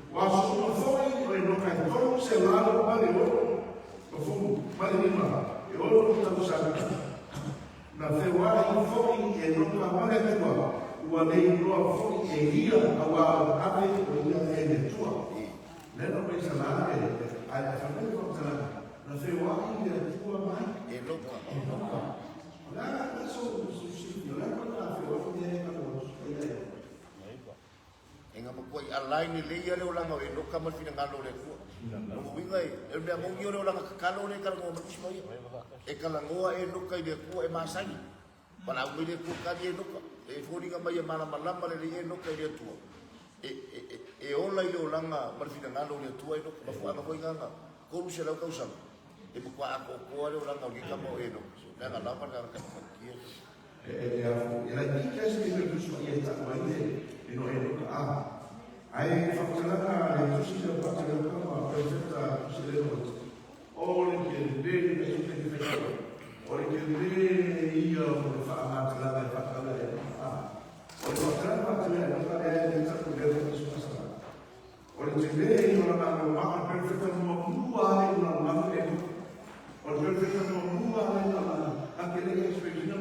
o assunto foi e nunca considerar o valor o fundo marinho eu não estou sabendo na feira o foi e nunca vai ter o além do foi e ia ao ave o ia é tua não pensa nada a família contra na feira e tua mãe E loka. lá isso sushi lá quando a feira é para os E nga makuai alai ni leia leo langa e loka mal fina ngalo le kua. Nungu winga e mea mongi o leo langa kakalo le kalangoa matisma ia. E kalangoa e loka i le kua e masangi. Pala umi le kua kari e loka. E fōringa mai e mana malama le e loka i le tua. E ola i leo langa mal fina ngalo le tua e loka. Mafu anga koi nganga. Koru se lau kausanga. E mukua ako koa leo langa o lika mo e loka. Nanga lama nga kia. la dica es que me puso ahí está ahí y no hay facturada la industria de parte de la cama perfecta cerebro o le que de es un defecto o le que de y yo fa más la de facturada o lo trata de la de esta poder de su pasada o le que de y la más perfecta como una o le perfecta como una aquele que experimentou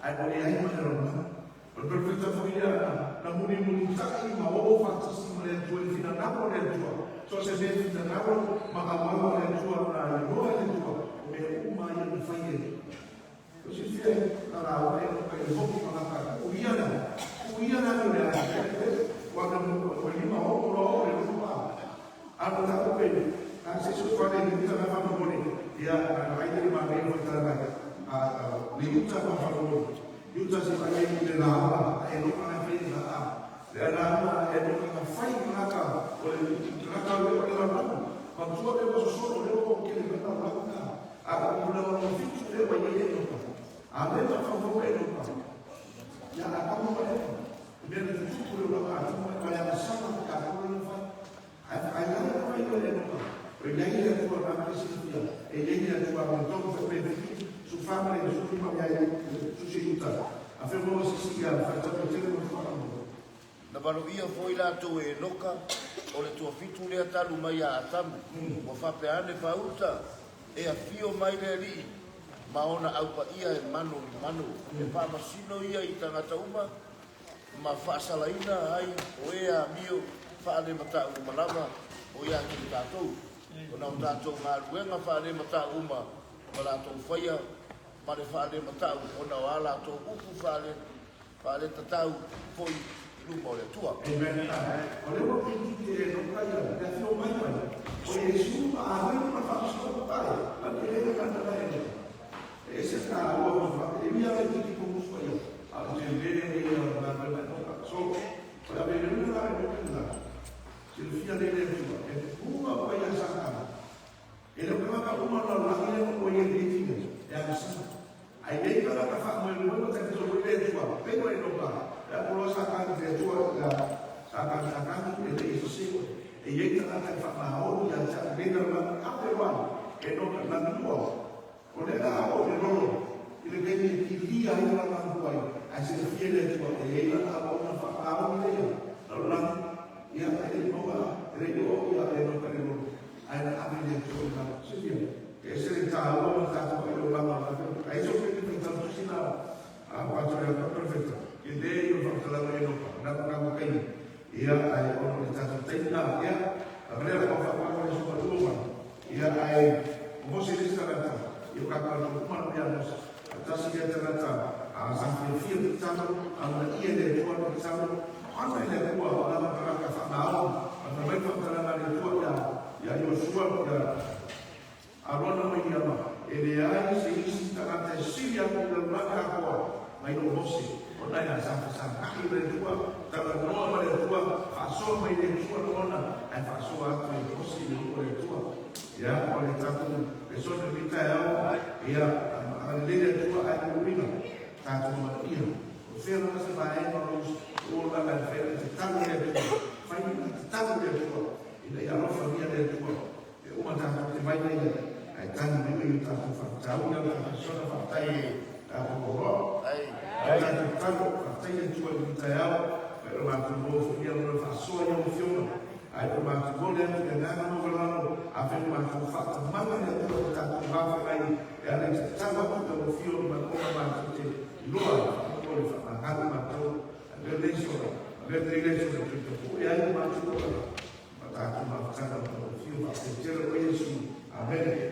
ada yang menerima. Berpikir familia, namun ini tak lima orang faktis melihat jual final apa melihat jual. So saya final apa maka malu melihat jual na dua melihat jual. Mereka umai yang berfayda. Terus dia kalau orang yang pakai hobi mengatakan, uian ada warna lima orang yang rumah. Apa tak boleh? Sesuatu yang kita dapat boleh. Dia ada lima orang yang terlibat. Liuta pa favor. Liuta si pagay ni Lama, e no ka fai na ta. Le Lama e no ka fai na ta. O le na ka le pa na. Quando sua de você só le o que le na ta. A ko na no fitu le pa ye no. A le pa favor e no pa. Ya la ka mo le. Le le fitu le na ka mo ka ya sa na ka ko le fa. A ya le pa ye le no pa. Pero ya ile ko na ka si ya. E ile ko na to ko pe su famiglia e su prima su città a fermo si sia fatto per non farlo Na valovia foi la tu e loka o le tua fitu le atalu mai a atamu o whapeane whauta e a fio mai le ri ma ona au pa ia e manu e whamasino ia i tangata uma ma whaasalaina ai o ea mio whaale mata uma lama o ia ki tātou o nau tātou ngā ruenga whaale mata uma ma lātou whaia ma le whaale mata o nau a lātou upu whaale tatau foi mo le tua. Olha o que não cai, já foi mais mais. Olha isso, a mãe não faz só o pai, a mulher canta lá ele. Esse é a lua, ele ia ver que como foi. A gente vê ele na só. Olha bem, ele não vai ver nada. no ka na mua o le la o le no ile ke ni lia ai la na mua ai se fiele tu e la na o na fa a o le no la ia ai no va re o ia e no ka no ai na ave le tu na se fiele que se le ta o na ta ko le la na ai so que ni ta tu sina a wa tu le perfecto que de yo fa la no na ka mo kai ia ai o no ta ta ina ia a re la fa fa ko so pa tu ia ai mo se le sta ta io ka ka no ma no ia no ta se ia ta ta a sa fi fi ta no a na ia le tu no ta no ana le ku a la ka ka fa na o a na mai fa ta na le tu ya yo sua ya a rona mai ia ma e le ai se isi ta ta si ya ko le ma ka ko mai no mo se o na ia sa sa ka i le tu ta no ma le tu a so mai le tu no na ai fa so a ko mo se le tu ya o le ta tu e so le vita ya a le tu ai ko ringa ta tu ma ia o se no se va e no o la la fe te ta le tu fai ta le tu e ya no fa mia le tu e o ma ta te vai nei ai tan mai ta fa ta u ya fa so fa ta e ta ko ro ai ta ta fa ta e tu e ta ya pero ma tu mo ia no fa so ya o fio ai o ma tu le te na no va no a fe ma tu fa ta ma le tu ta tu va fa ai e ale ta ma tu o fio ma ko ma tu te lo ko le fa ma ma tu le le so le le so tu e ai ma tu ma ta tu ma fa ta o fio ma te te lo Yesu amen.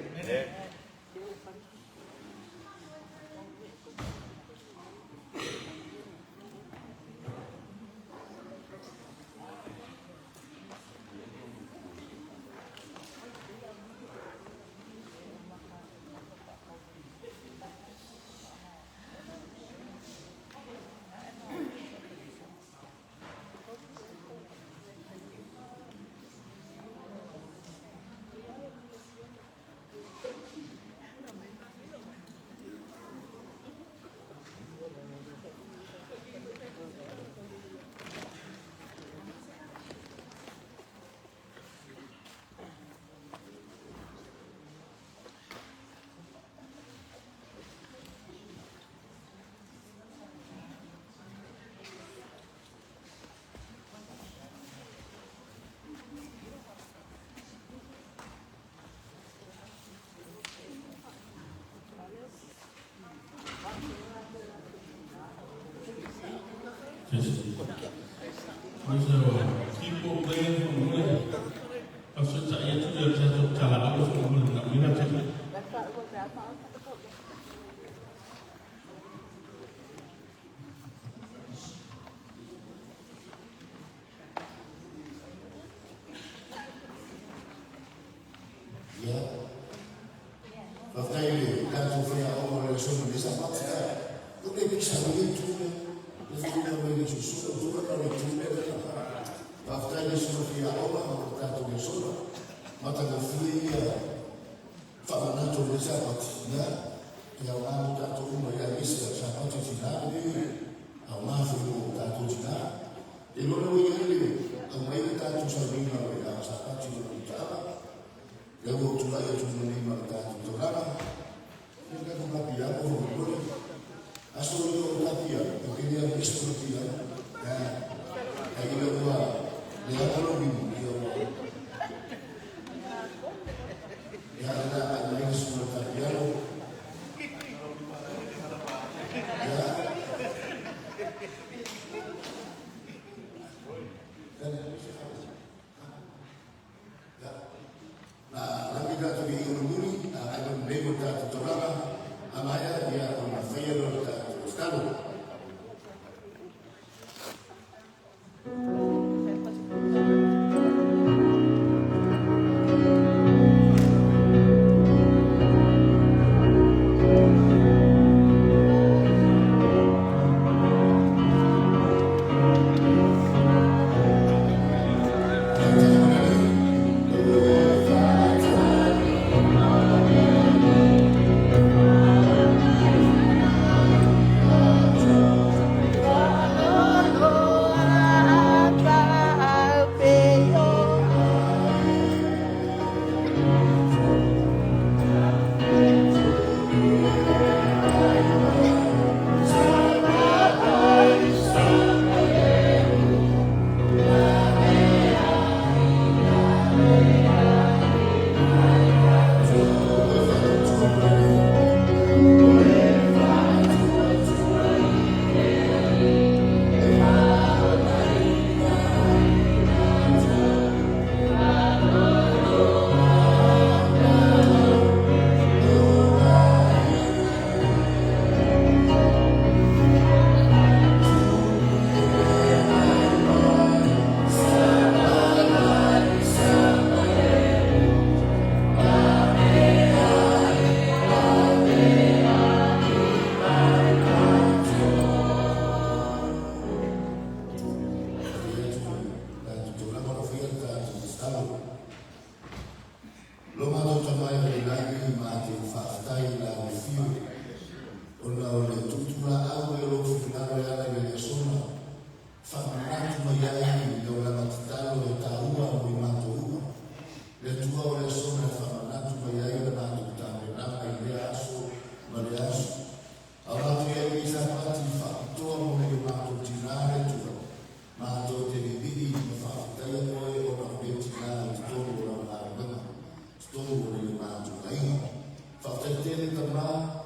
tele tama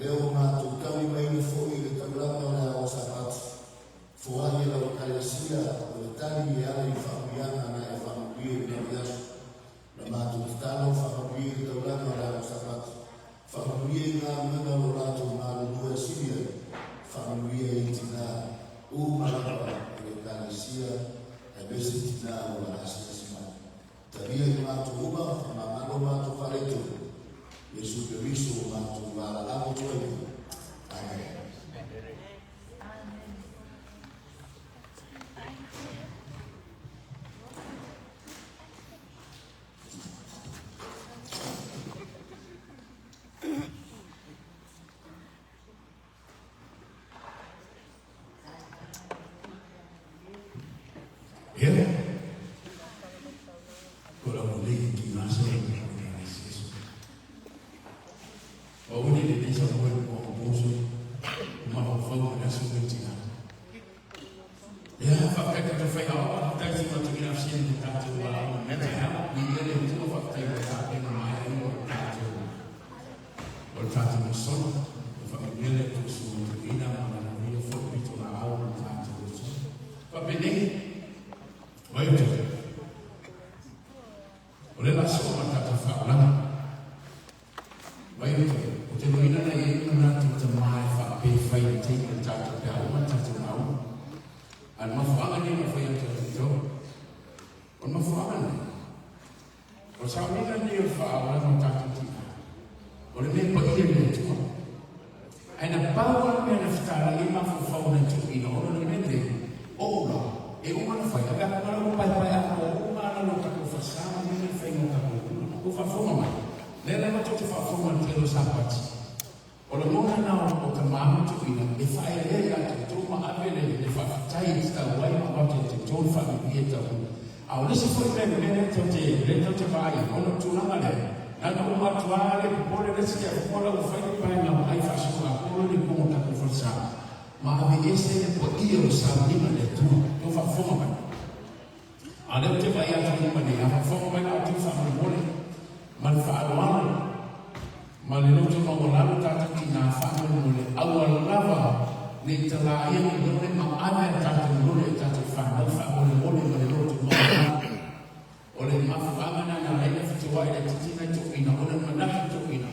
leo matu kami mai foi le tablata na o sapato fuani la kalesia o tani ya i familiana na familia de Dios la matu tano familia de tablata na o sapato familia na o rato na o siria familia itina o malapa le kalesia e besitina o asesima tabia matu uba mamalo matu pareto Yesu Kristo matu wala ako tuwe. Amen. Yeah. Por amor de Dios, o une de desa mo ko boso ma ho fa na so betina ya fa ka ka fa ya ta si ma tu na sien ta tu wa na ya ni le tu fa ta ya ta ke ma ya ni ta tu o ta tu mo so fa ni le tu su ina ma na ni fo pi tu na au ta tu so fa bene o yo o le la so ma ta fa la Baik, kita mengenal lagi mengenal tentang mahal faedah faedah yang terjadi dalam mata tahu. Al-mafu'an ini mafu'an terjadi. Al-mafu'an. Bersama dengan dia fa'awan mata kita. Oleh mereka ini itu. Anak bawang yang naftara ini mafu'an itu ini orang ini. Oh Allah, umar faedah. Agak malu pai-pai aku, umar lalu tak kufasam ini faedah tak kufasam. Lera ma tutti fa forma di lo sabato. O lo mona na o tamama tu ina e fa ele ya tu ma avele le fa tai sta wai ma ba tu tu fa mi eta. A o se foi bene bene tu te vai o no tu na le. Na no ma tu ale po le se che po la fa di pa na ai fa su la po le ko ta ko forza. Ma ave esse le po io sa mi ma le tu fa forma. Ale te vai a tu ma ne fa forma na tu fa mo manfaat awal malino tu mengolalu kata kita faham mulai awal lava ni telayan mulai mengajar kata mulai kata faham mulai malino tu mengolalu oleh mafahaman yang lainnya sesuai dengan cita tu ina oleh mendak tu ina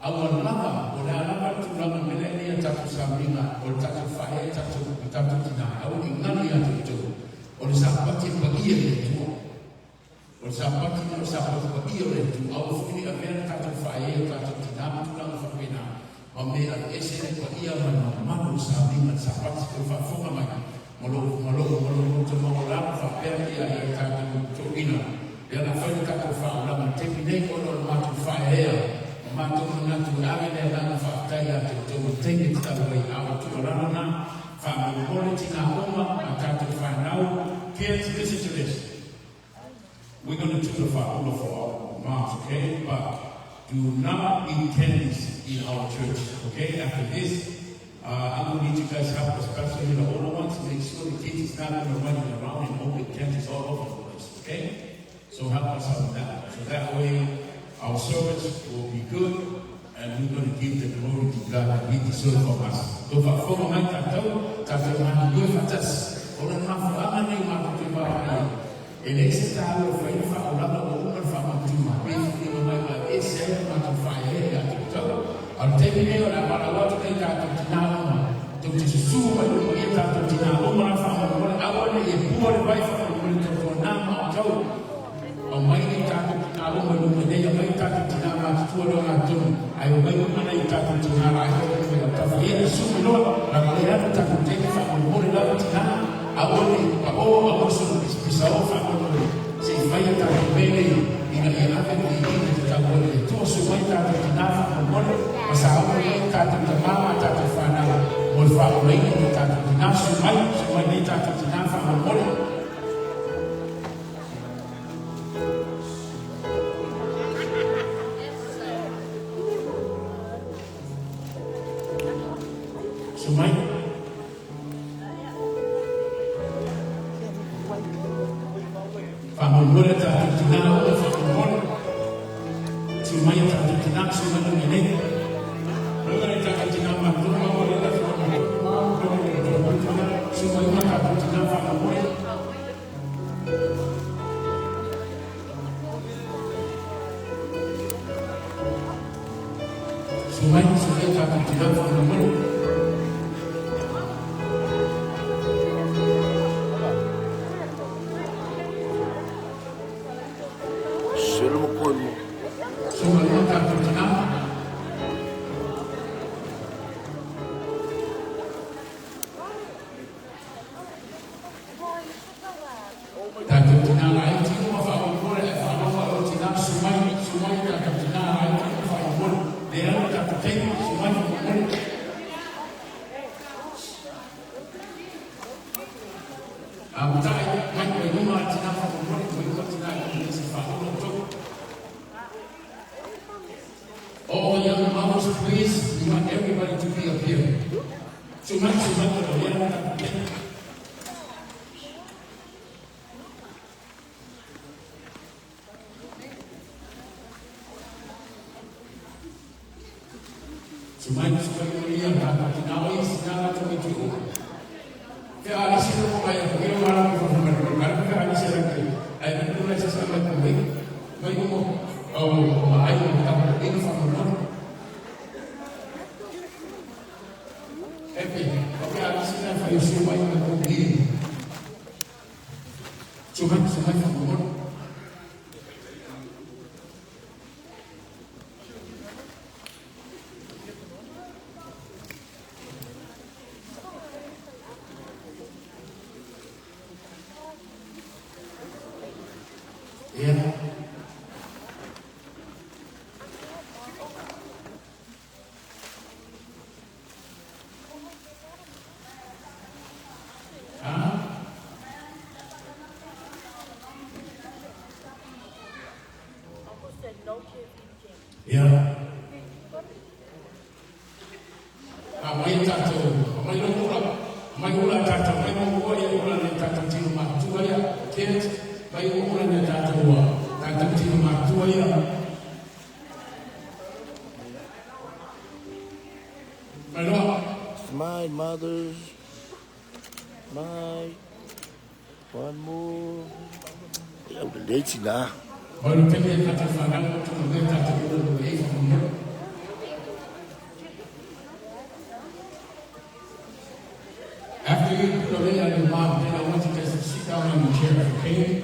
awal lava oleh lava tu lama milenia kata sambinga oleh kata faham kata kita awal ingat dia tu oleh sahabat yang bagian itu o sahabat bagi oleh tu au fini aver kata fae kata tinam tulang fapena mame al ese bagi man manu sabingan sahabat tu fa fonga mai molo tu mola fa per ia kata tu ina dia na fa kata fa la tepine ko no matu fae matu na tu ave na fa kaya tu tengi kata wai au tu rana fa mo tina uma kata fa nau kids listen to this. We're going to do the Fa'ula for our moms, okay? But do not eat candies in our church, okay? After this, I'm going to need you guys help, especially the older ones, to make sure the kids is not going to run around and open candies all over the place, okay? So help us out with that. So that way, our service will be good, and we're going to give the glory to God that He deserves from us. So for a moment, I know that we're going to do it for us. En ese estado fue favorable a una fama prima, ese es una falla al terminar la palabra que está continuando, entonces suma lo que está continuando, una fama ahora y por vai favorable todo o mai está continuando, lo que ella vai está continuando, todo lo que hay una está continuando, hay que fazer suma la realidad está continuando, favorable la continuando, ahora bisa se vai estar bem e na ave de está bom tu semua está na bom mas agora está tamama está fana bol fa bem está na semua está na bom semua Mulai tak terkenal, semua yang tak terkenal semua ini. Sumai sudah tak tidak faham. Selo mo. Sumai tak tidak. All young mothers, please, we want everybody to be up here. Sumai supaya dapat dinawai segala itu. Kaya alis itu kaya kaya malam itu berbagai kaya alis lagi. Ayat itu macam sama kami. Baik mo, ayat kita ini faham. Happy. Kaya alis itu kaya sumai itu begini. Sumai faham. My mother's, my one more. Ya udah late lah. Baru kena kata faham tu mungkin kata dulu faham. After you put away on your mom, then I want you guys to sit down on the chair, okay?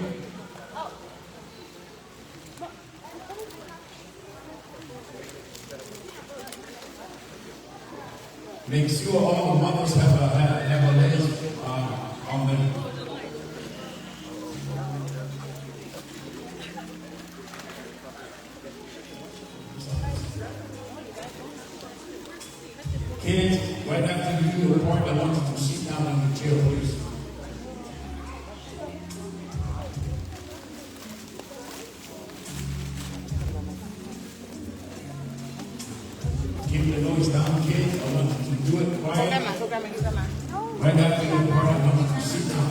Make sure all the mothers have a list on them. Kids, right after you do your report, I want you to sit down on the chair, please. Keep the noise down, kids. I want you to do it quiet. Right after your report, I want you to sit down.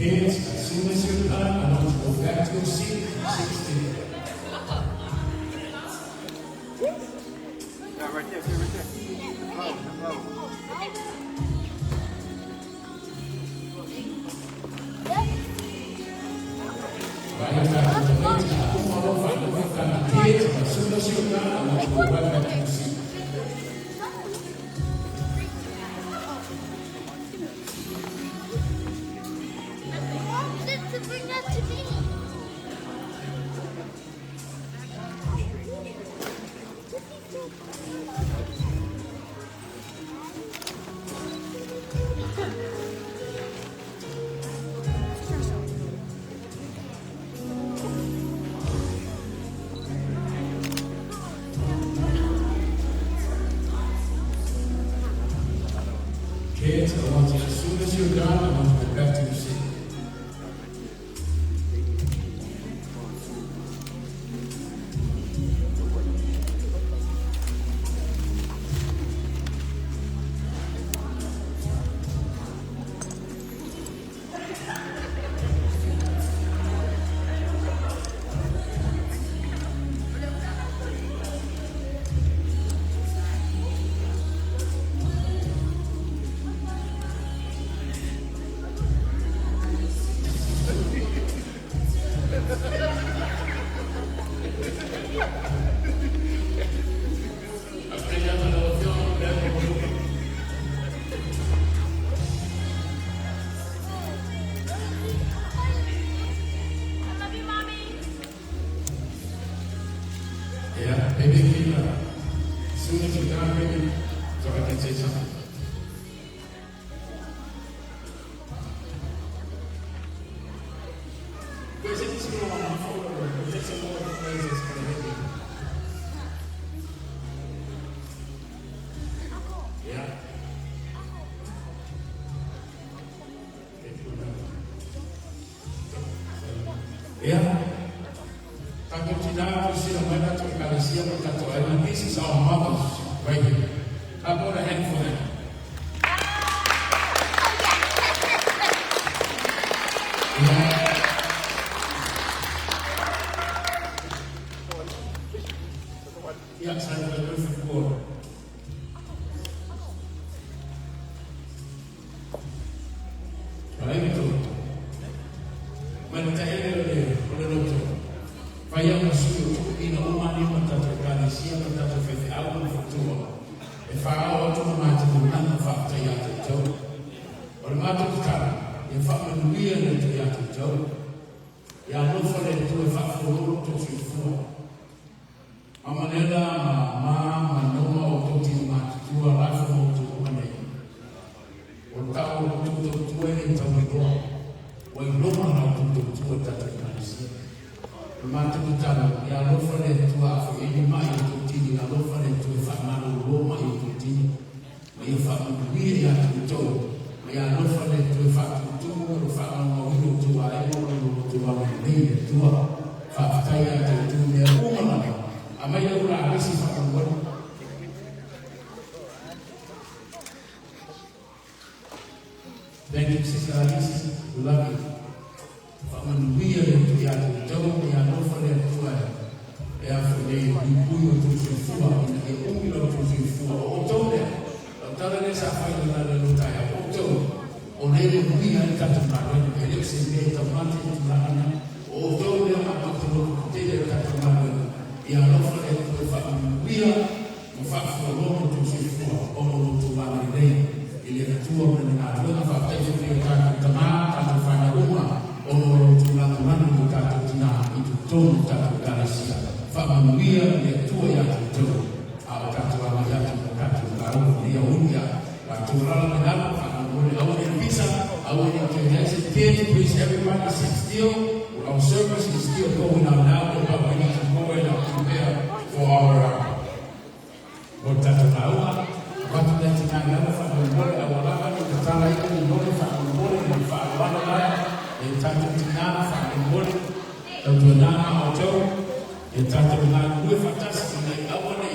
Kids, as soon as you're done, I want you to go back to your seat. 16. Right there. Kids, as soon as you're done, I want you to go back to your seat. Bring that to me. minutes. I want you, as soon as you're done, I want you to go back to your seat. Yeah, baby, as soon as you're done, baby, so I can say something. Where's it? This one on my phone. There's some more things that's going to hit me. Yeah. Yeah. And this is our mothers right here. I brought a hand for them. Yeah, it's time for the perfect word. Right? When the end Faya masuyo ina umani matatoka sia matatofete au mfutua. E faa watu mati kumana fakta yake jo. Olmato kutara e faa manuia neto yake jo. Ya nofale tu e faa furu to fifua. Amanela manoma ototi matutua lafu motu kumane. Olkao kututo tuwe ntawidoa. Wa iloma na kututo tuwe tatakanisia. Matutano ya lofale tua for any mai tutini ya lofale tu famano Roma tutini mai famano ya tuto ya lofale tu famano famano tu ai tu ai tu fataya tu ne uma amaya ula bisi famano. Thank you, Sister Alice. We love you. Famano tu ya tuto ya lofale tu ya fule buyo tu fufua ina umilo tu fufua otole otole nesa faida na luta ya oto onele buya tatu mara ele sinde tamati tunana otole makuto tele tatu mara ya lofale tu famano buya mfafu roho tu fufua ono tu mara ile ile tu na ndio fa taifa kwa kama kufanya umma ono tu na manu tatu tuna itu tono tatu galasia familia yetu ya tuto au tatu wa yatu tatu au ya unya watu wala na au ni visa au ni organization please everybody sit still. Our service is still going on now, but we need to go in and prepare for our tatu au watu wetu na ndio familia wala ni kutana hiyo ni ndio familia ni familia ni tatu tena familia ndio nana au Itatumana kuwe fantastic na awone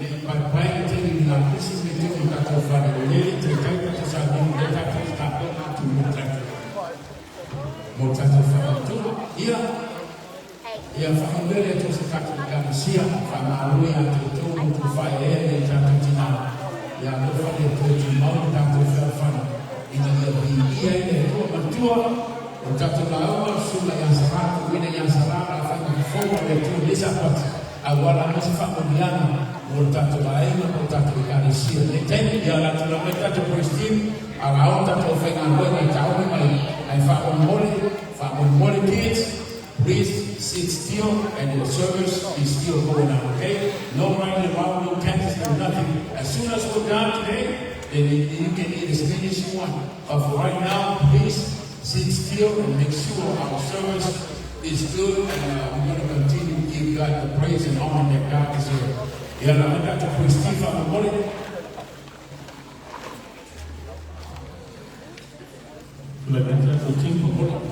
ni papai tena na kisi ndio mtakofanya wenyewe tutaenda kusaidia ndeta kwa tumutaka mtakofanya tu ya familia yetu sitakukanisia familia yetu mtufanye ile tutatina ya kufanya kitu mambo kufanya ile ile kwa mtua utatulawa sura ya sababu wina ya sababu afanye mfumo wetu lisa pot awala msifa kudiana utatulaina utatukanisia nitende ya la tunaweka tu Christine alaota tofenga ngoni tauni mai aifa on kids. Please sit still and the service is still going on, okay? No running around, no candies, no nothing. As soon as we're done today, then you can eat as many as you want. But for right now, please sit still and make sure our service is good, and we're going to continue to give God the praise and honor that God deserves. Yeah, I'm going to put Steve on the morning. team of work.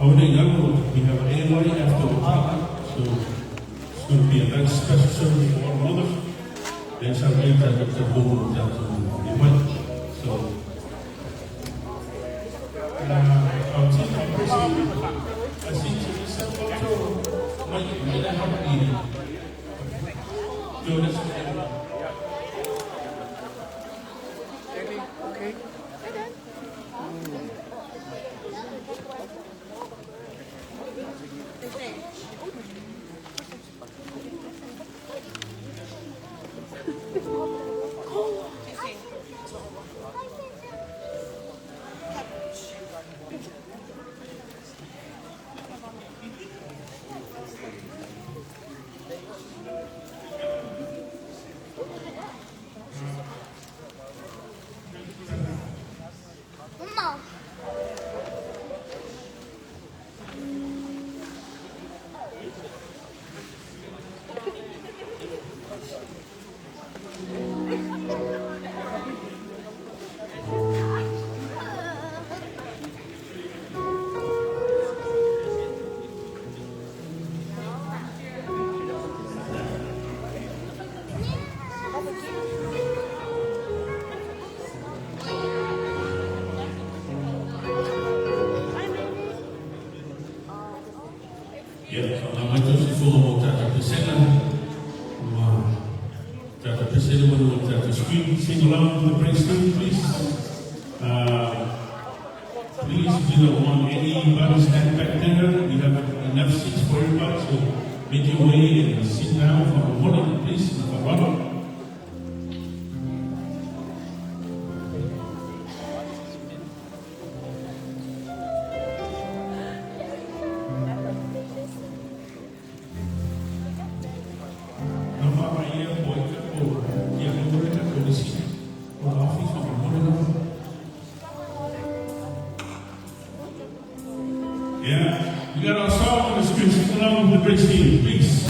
Only now we have an AY after the park, so it's going to be a nice special service for all mothers. Then some things that the home that invite. So our team of person, I see Teresa Photo, might help me. Jonas. Sing along with the praise team, please. Please, we don't want anybody stand back there. We have enough seats for everybody, so make your way and sit down for a moment, please. For Robert. Yeah, we got our song on the screen. Sing along with the bridge team, please.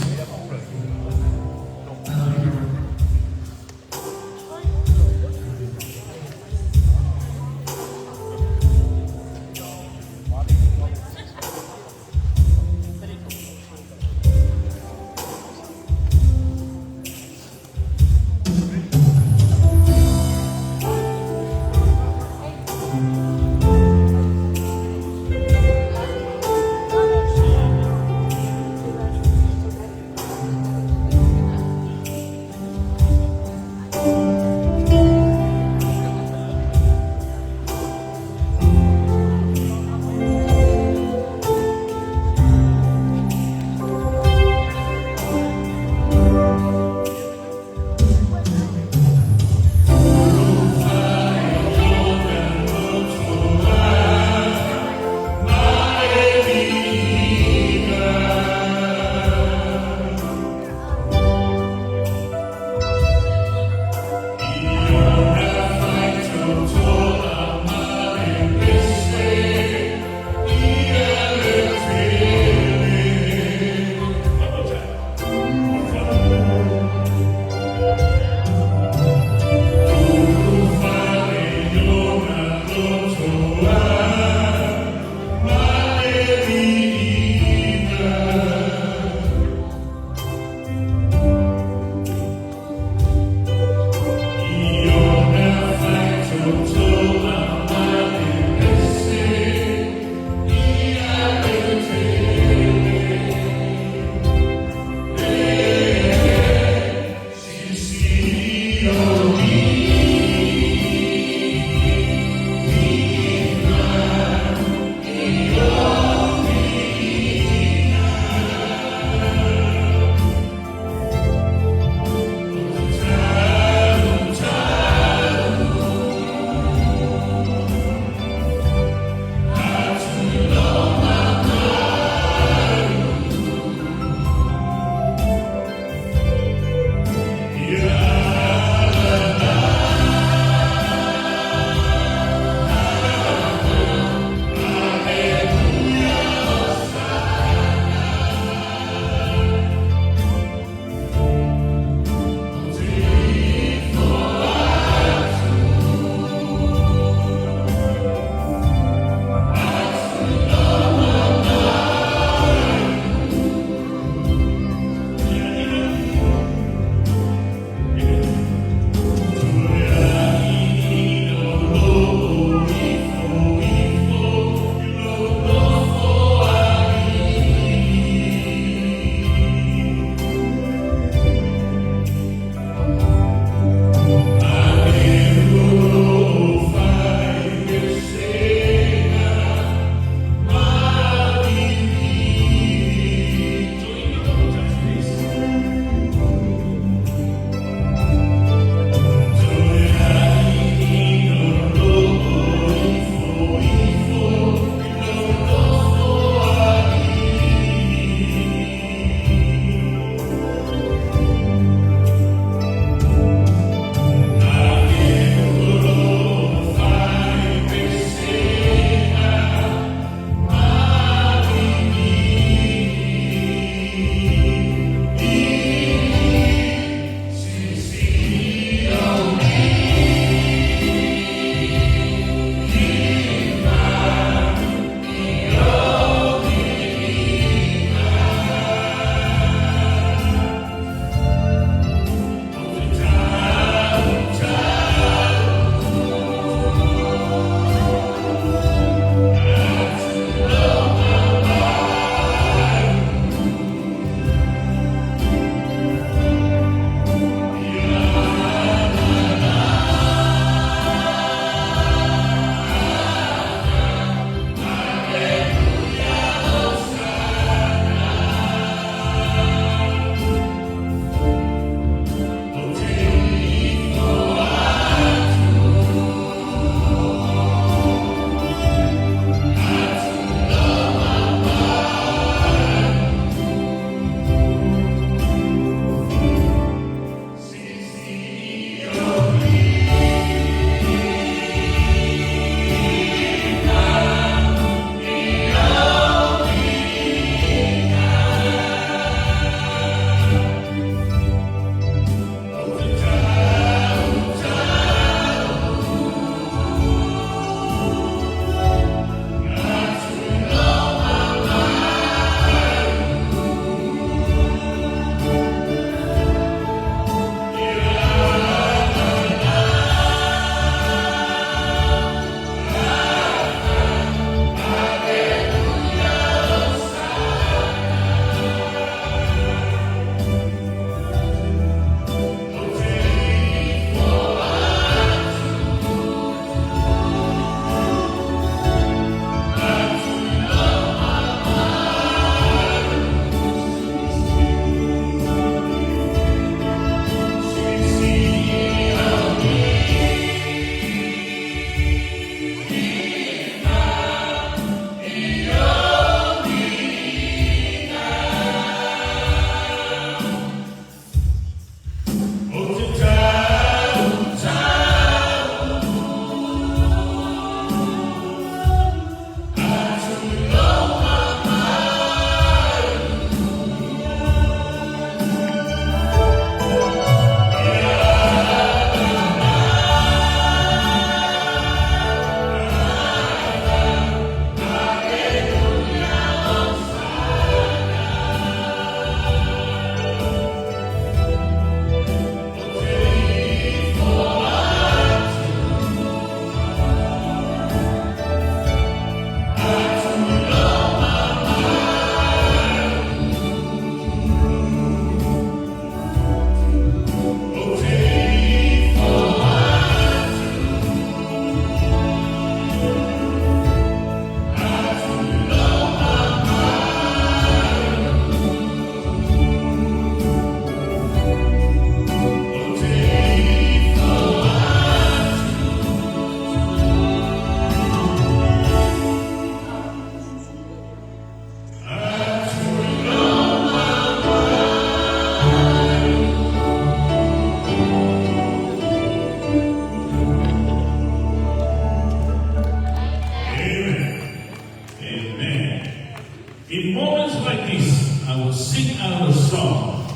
song.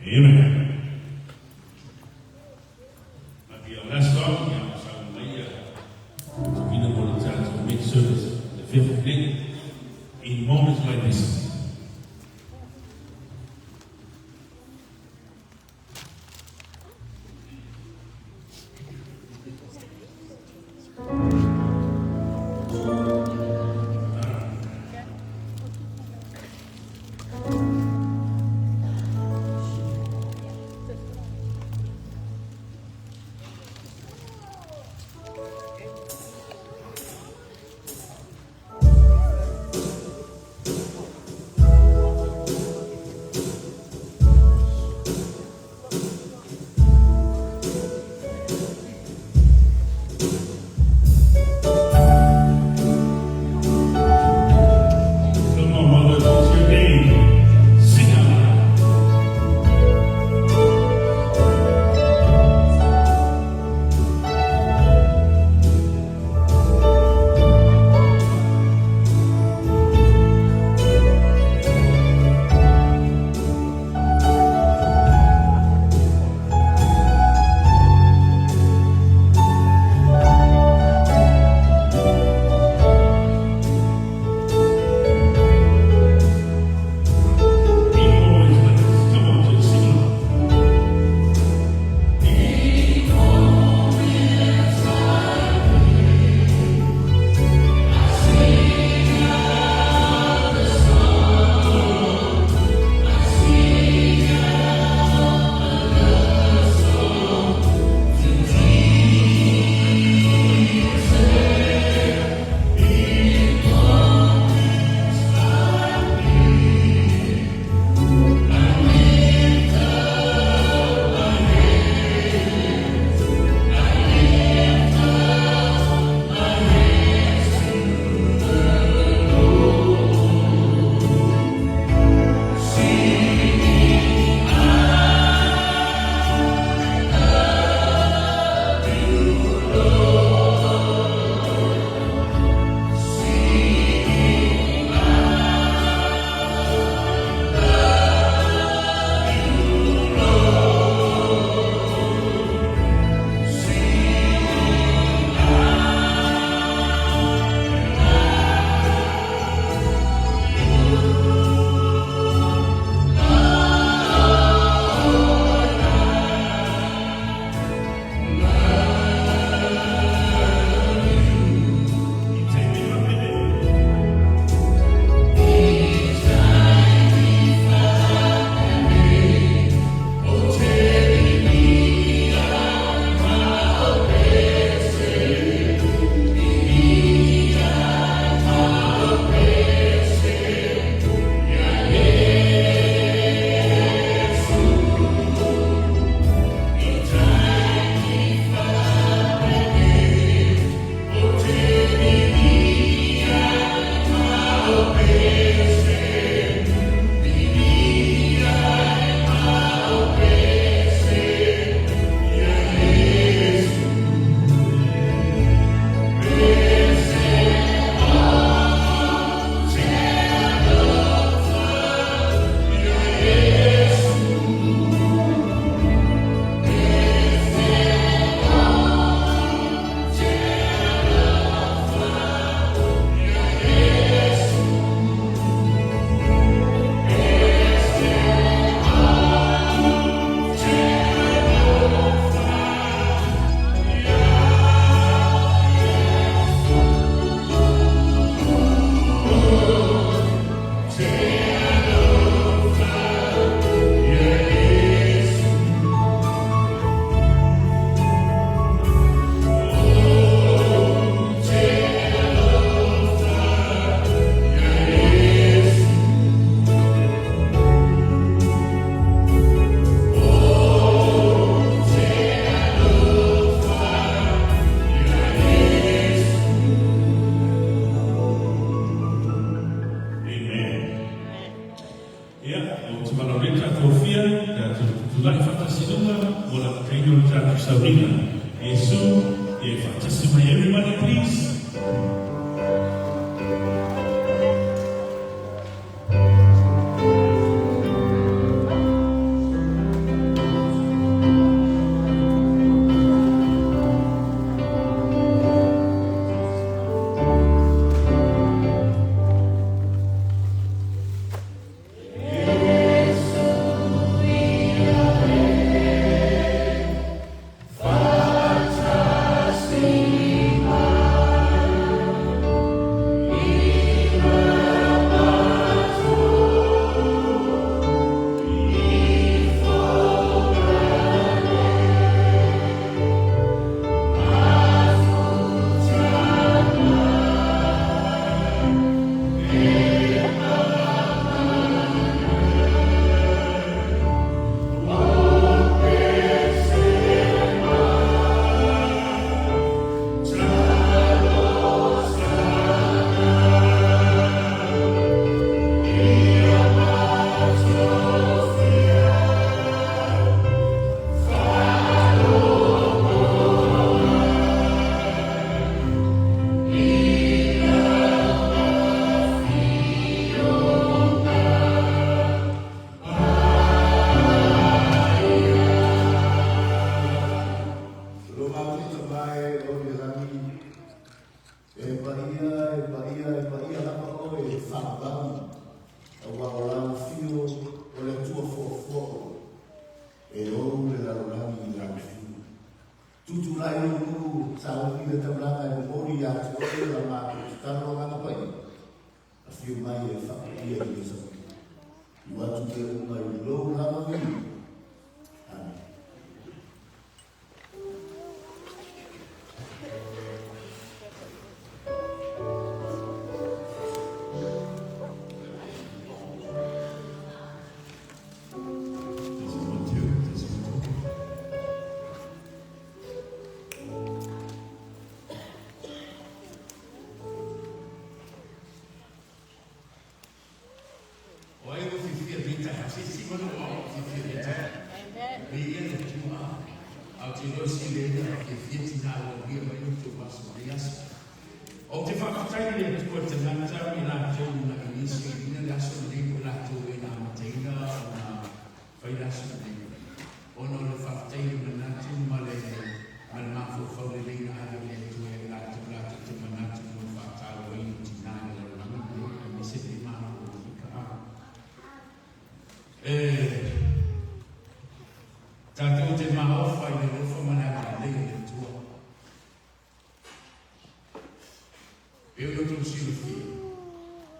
Amen. But the last song, we don't want to make service the fifth day in moments like this. Everybody, please. mai lo la vi. O te whakatari le tua te ngata i nā tau na inisi i nā laso ni ko nā tau e nā mateina o nā whairaso ni. O no le whakatari na nā tau ma le mafo whaure le nā hara le tua e nā tau nā tau te manatu no whakataro i no ti nā le rana ni se te mana o ki ka a. Tātou te maha ofa i le rofa manaka le le tua. Eu não estou sendo filho.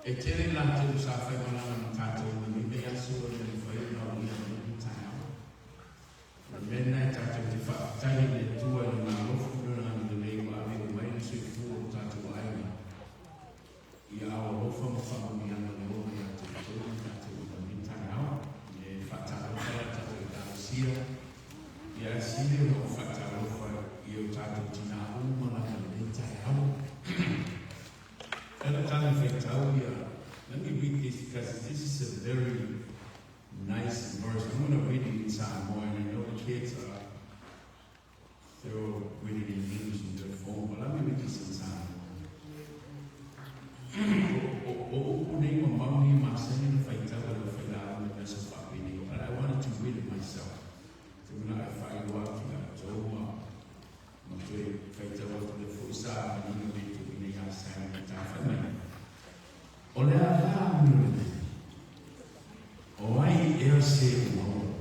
E tere lá teu safa e mana na tato e me a sua de foi não ia no taio. Na menna tato te fa tai le tua na lofu na de lei wa me mai no se fu tato ai. E a lofu mo fa mi ana le o ya tato na mi taio. E fa tato tato da sia. E a sia no fa tato e o tato tina uma na le taio. Let me read this because this is a very nice verse. I'm going to read it in Samoa, and I know the kids are reading it in English in their phone, but let me read this in Samoa. But I wanted to read it myself. So when I find out Olha lá, meu Deus. Oi, eu sei o nome.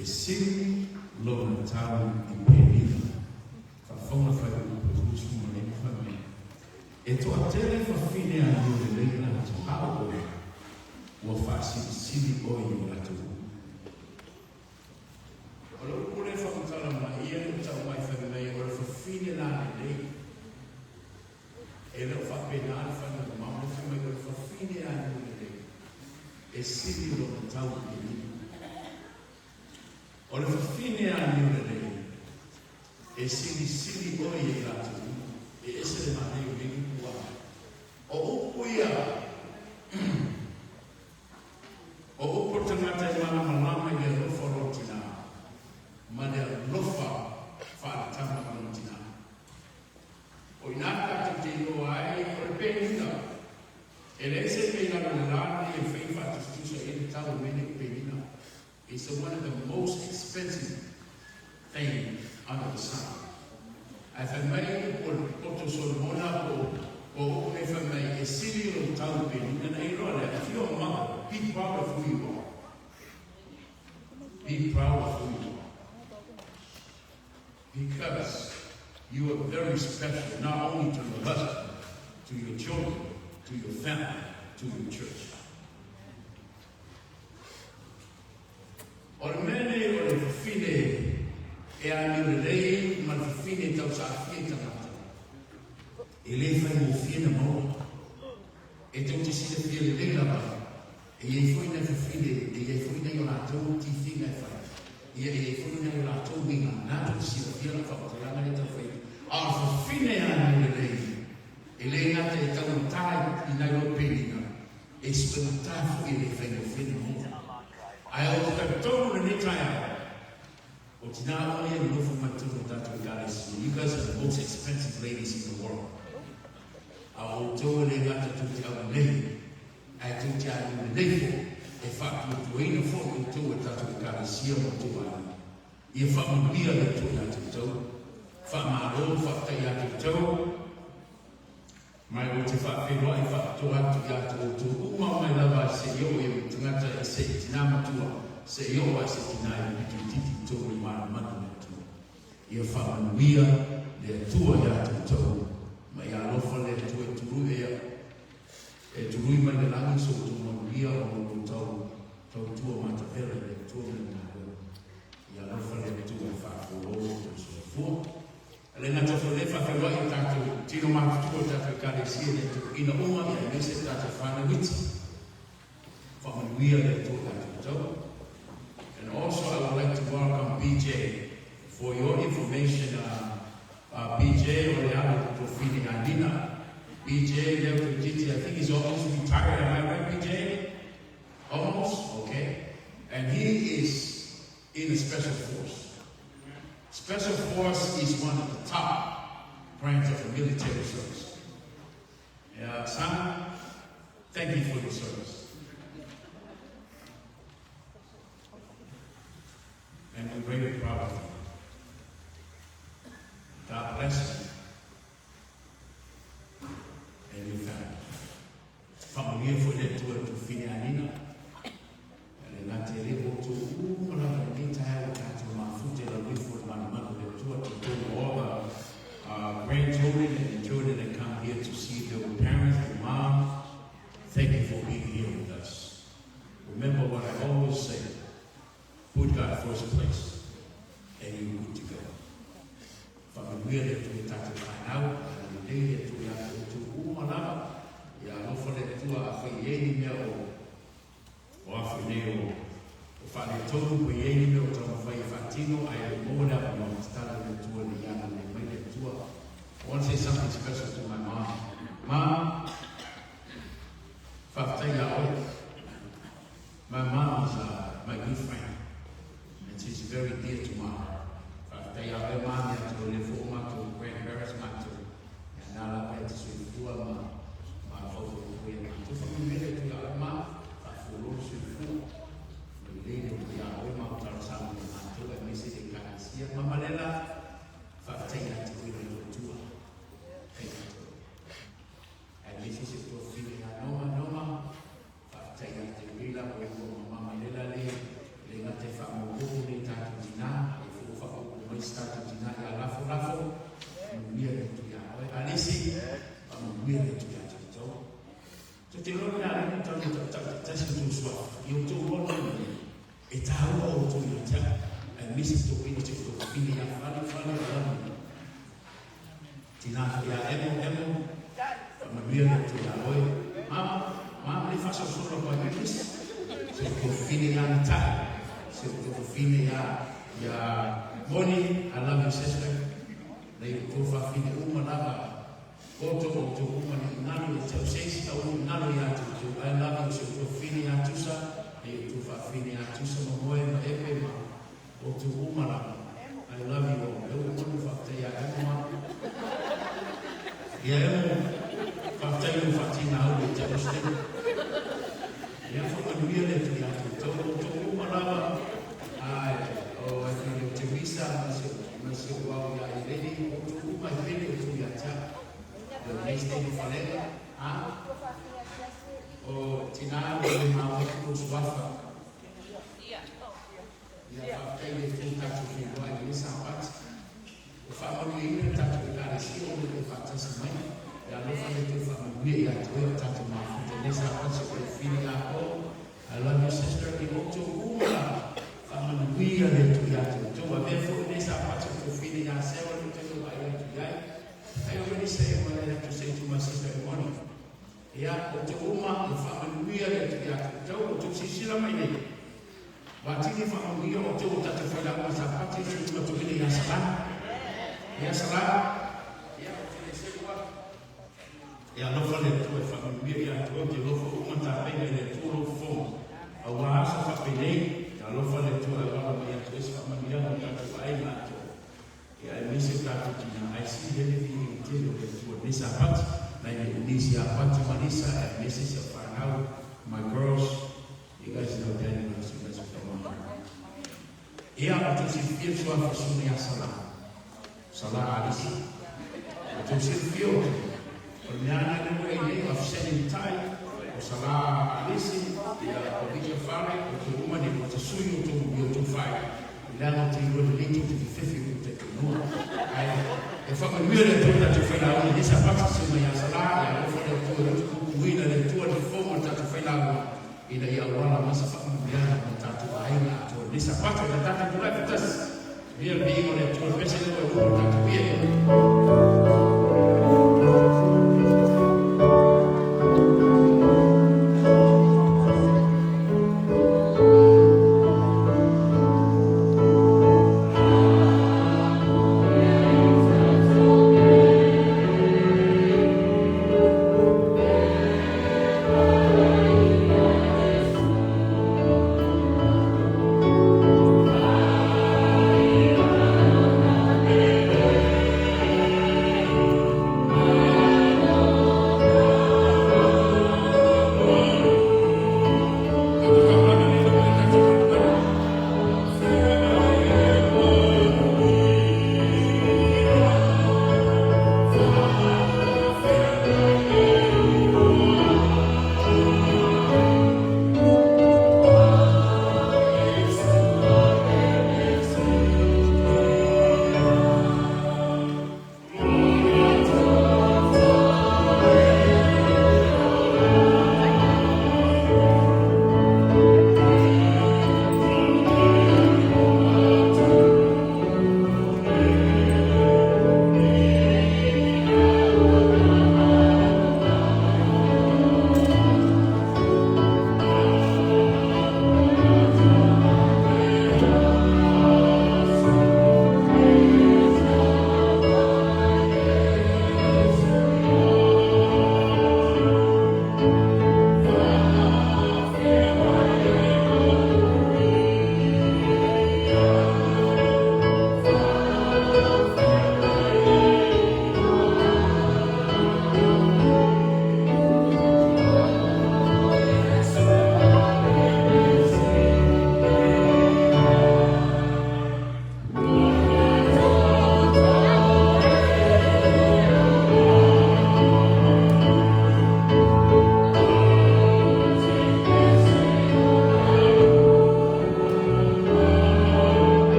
Esse logo estava impedido. A forma foi o último momento também. E tu até leva fine a Deus de leila de algo. O faço se oi o lato. Olha o que ele falou para mim. E ele estava mais feliz. Agora foi fine na lei. Ele fa penal fa na mão fa me ko fa fine ano de e sidi lo tau ni ora fa fine ano de e sidi oi la tu e esse de maneio bem qua o kuia o oportunidade de mana malama e lo forotina mane lo fa tama forotina o inata te no ai o penina ele se pena na e fei fa tu so ele tá o mene penina it's one of the most expensive thing under the sun I have many people to solomona o me fa mai e silio tá o penina na irona if you're a mother be proud of who you are be proud of who you are because you are very special, not only to your husband, to your children, to your family, to your church. Ormene o le fine e a le lei ma le fine tau sa fine tau. E le fai mo fine mo. E te uti si le fine le la ba. E ye foi na fine e ye foi na yo la tau ti fine fai. E foi na yo la tau winga na tu si le fine fa la le tau fai. A fine anno lei e lei ha te talentai in Europea e spentato e le fai fine mo ai ho capito in Italia o ti na only in love for to that guys you guys are the most expensive ladies in the world a ho to le gata tutti a lei ai tutti a lei e fatto tu in fondo tu tanto guys sia molto bene e fa un via le tue tanto fa maro fa ya to mai o te fa pe roi fa to atu ya to uma mai lava se yo e tangata se tinama tua se yo wa se tinai tu titi to ma tu io fa via le tua ya to ma ya lo fa le tua tu e tu mai la so tu ma via o to ina uma ia mese tata whana witi. Whamanuia le tō tātou. And also I would like to welcome BJ. For your information, BJ or the other Profini Andina. BJ left Giti, I think he's almost retired, am I right, BJ? Almost? Okay. And he is in the Special Force. Special Force is one of the top branches of the military service. Son, thank you for your service. And we're very proud of you. God bless you and your family. Familia foi leitura do Finianina. Ela na tele voltou uma na bonita ela tá uma fute ela foi for mano leitura to all the grandchildren and children that come here to see their parents and mom. Thank you for being here with us. Remember what I always say: put God first place, and you're good to go. Familia leitura tá final, and the day that we have to uma lá. Ya no fole tua foi ele meu o afineo o fale todo foi ele meu tão foi fatino I moda no start the tour the young and made the tour. I want to say something special to my mom. Mom, my mom is my good friend and she's very dear to my heart. Mom ya to live for my to grandparents my to and now I to sweet for my Bonnie, I love you, sister. They go for fini umanaba. Oto to umani nalo to six to nalo ya to. I love you, so fini atusa. They go for fini atusa moe na epe ma. Oto umana. I love you all. They will come for ya ema. Ya ema. After you fatina how we tell us. Ya for the real to ya to umanaba. Oh, I think Teresa must go out and lady who my video to your chat. The next thing for later, oh, Tina, we have close wafer. Yeah, after you think that you can go and miss out what. If I only even touch with that, I see only the factors of money. They are not for the family at where that to my foot. The next one is feeling at home. I love your sister. You go to we are there to get to therefore this part of feeling ourselves to tell you I already say what I have to say to my sister in morning. Yeah, the family we are there to get to see my name. But if we are told that the father was a party to be in Salah. Yes, Salah. Yeah, no for the family we are told the love woman that made a total form. A was of a penny. Kalau fale tu agama yang terus familiar dengan lain atau ya mesti kata Cina I see anything in Cina itu ni sahabat na Indonesia apa cuma Nisa and message of now my girls you guys know that you guys come on ia atau si feel suara sunnah salah alisi atau si feel perniagaan ini of selling time salah alisi ya obija fare o uma de potasuyo to bio to fire lana to relate to the fifth you take no I if I'm really told that to find out this about so ya salah ya for the to win the to the form that to find out ila ya wala masafa mbiana mtatu aina to this about that to life us we are being on a to especially when we want to be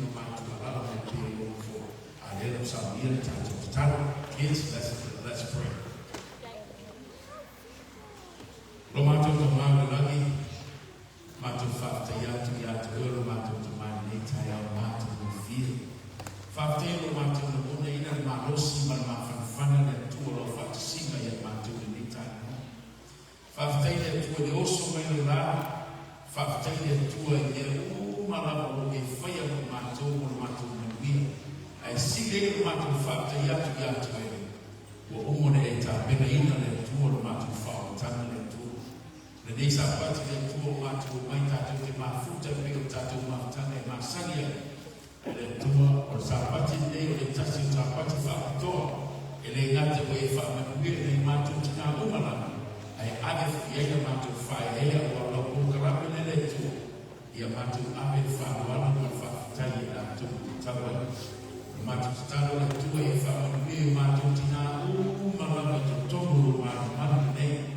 no matter what I'm going for. I let them some here to start. Kids, let's pray. Lo mato to mago lagi, mato fafta yatu lo mato to mani taya mato no feel. Fafta lo mato no una ina malosi mal mafanfana le tuo lo fafta singa ya mato ni taya. Fafta le tuo le oso mai la, fafta le tuo le mala lo e faya lo mato no via. Ai sige lo mato fafta yatu wo umone eta pena ina le tuo lo mato fafta le na desa pati le tuo matu mai tatu te mafuta peo tatu mafutane masania le tuo o sapati le tasi sapati fato ele ngate we fa manuia le matu tina umala ai ave fiega matu fa ele o lo kukara le tuo ia matu ave fa wala ma fa tai la tu tawa matu talo le tuo e fa manuia matu tina umala ma tomo ma ne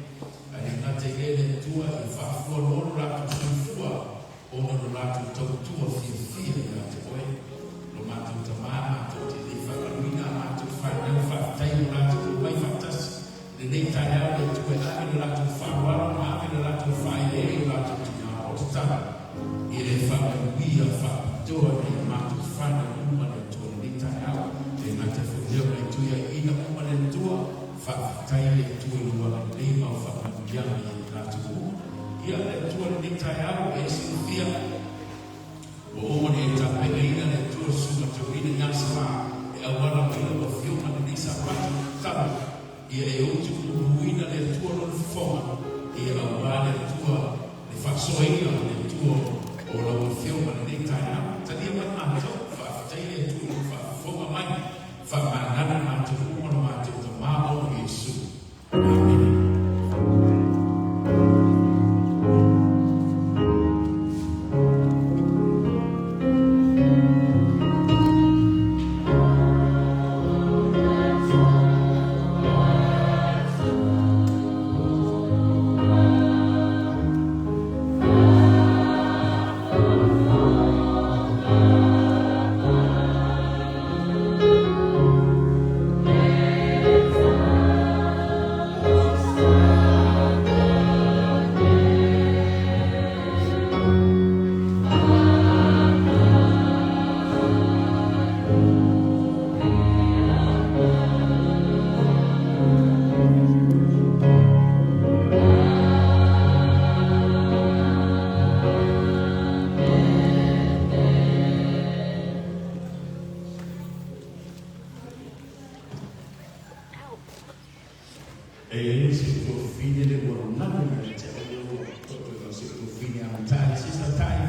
na te ele tua e whafua loro ratu sufua o no ratu tau tua fia na te oe lo matu ta maa matu te le whakaruina matu whanau whaftai ratu o mai whaftasi le nei tai au le tua ave le ratu whawara ma ave le ratu whae e ratu tina o te tama i le whakaruia whapitoa le matu whanau uma le tua le nei tai au le mata whuleo le tuia ina uma le tua whaftai le tua lua le mau whakaruia yang ratu ia le tua le tai au e Silvia o one ta pelina le tua suma tuina nyasa e awara pelo fiuma ni sapatu tabu ia e utu uina le tua lo foma ia awara le tua le fasoina le tua o lo fiuma ni tai au tadi ma to fa tai le tua fa foma mai fa manana ma tu mo ma tu ma o Yesu. Amen.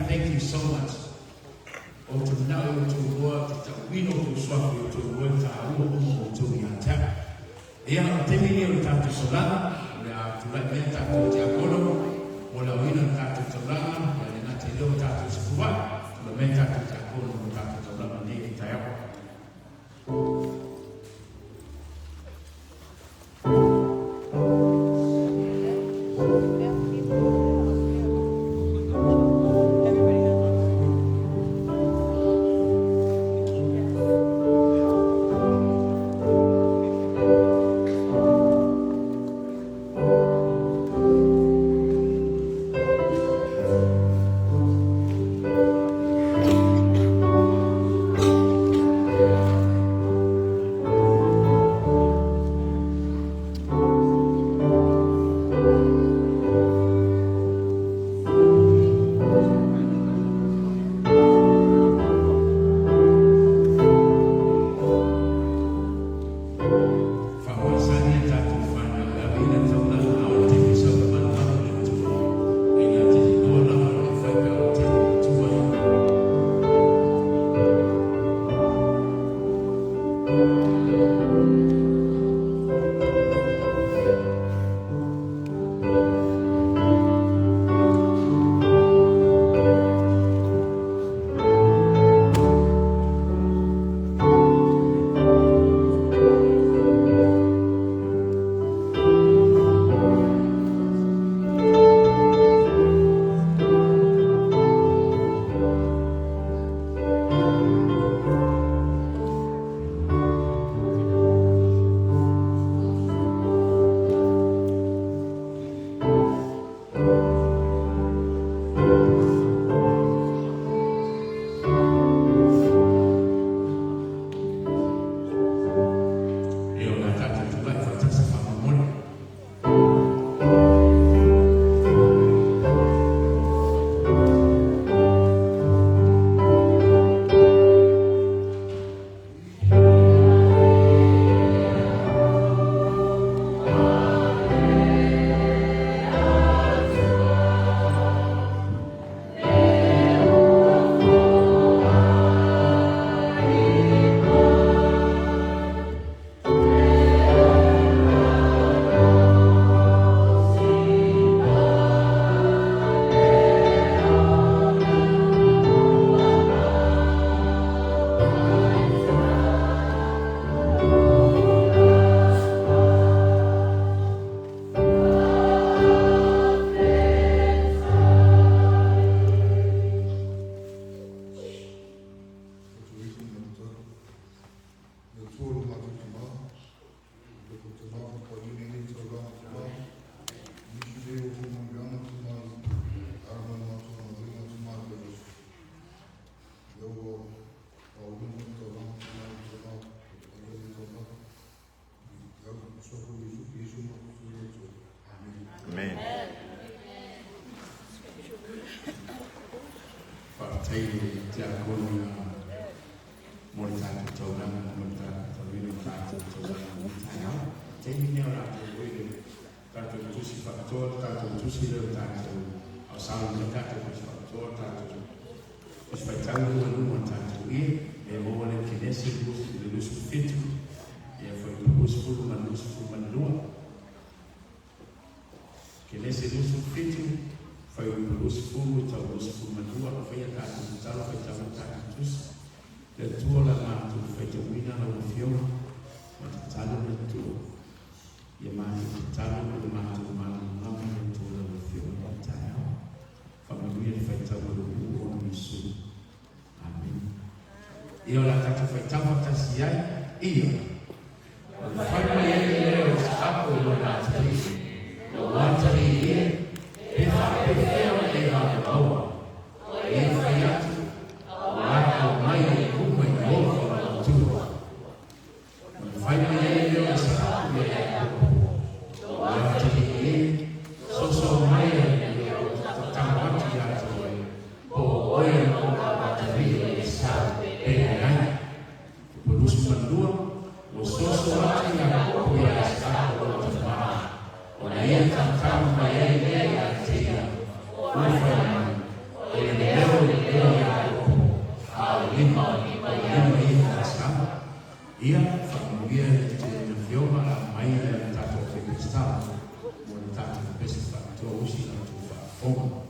Thank you so much. O to now to work to win to swap to work to yata. Ia te mini o tatu solana, ia tu la meta ko te akolo, o la wina tatu solana, ia na te lo tatu sikuwa, la meta ko te akolo tatu solana ni tayo. diakoni mo le tātou tauranga mo le tātou tawina mo tātou tauranga mo tāiao. Te mineo rā te koe tātou tusi whakatoa, tātou tusi leo tātou au sawa me tātou tusi whakatoa, tātou tusi whaitau lua lua tātou e mo le kinesi le lusu fitu e foi le lusu fulu ma lusu fulu ma lua. Kinesi lusu fitu foi le lusu fulu tau lusu fulu ma lua o whaia tātou tala whaitau tātou tusi. Le tua la mātou whaitawina la uwhiona ma te tala le tua. Ia mātou te tala ma le mātou mātou ngama le tua la uwhiona ma tāiao. Whamanuia le whaitawa le ua o Yesu. Amen. Ia o la tātou whaitawa tasi ai, ia. O le whaima e leo sa ako o la tātou. O wātari e, e whapewheo e a aua. O e whaiatu. Waka mai e kuma i ofa o tua. O le whaima e leo sa aku e a aua. O wātari e, soso mai e leo ta tamawati atu e. O oia o ka wātari e sa e ai. O lusu mandua, o soso atu e a aua e a sa o ta maa. O na ia tamtama mai e leo a te ia. O whaima, o le leo e a lima i tāsama. Ia whakamuia te whioma a mai e tātou te pestama. Mo le tātou pesi whakatoa usi na tu whakawhonga.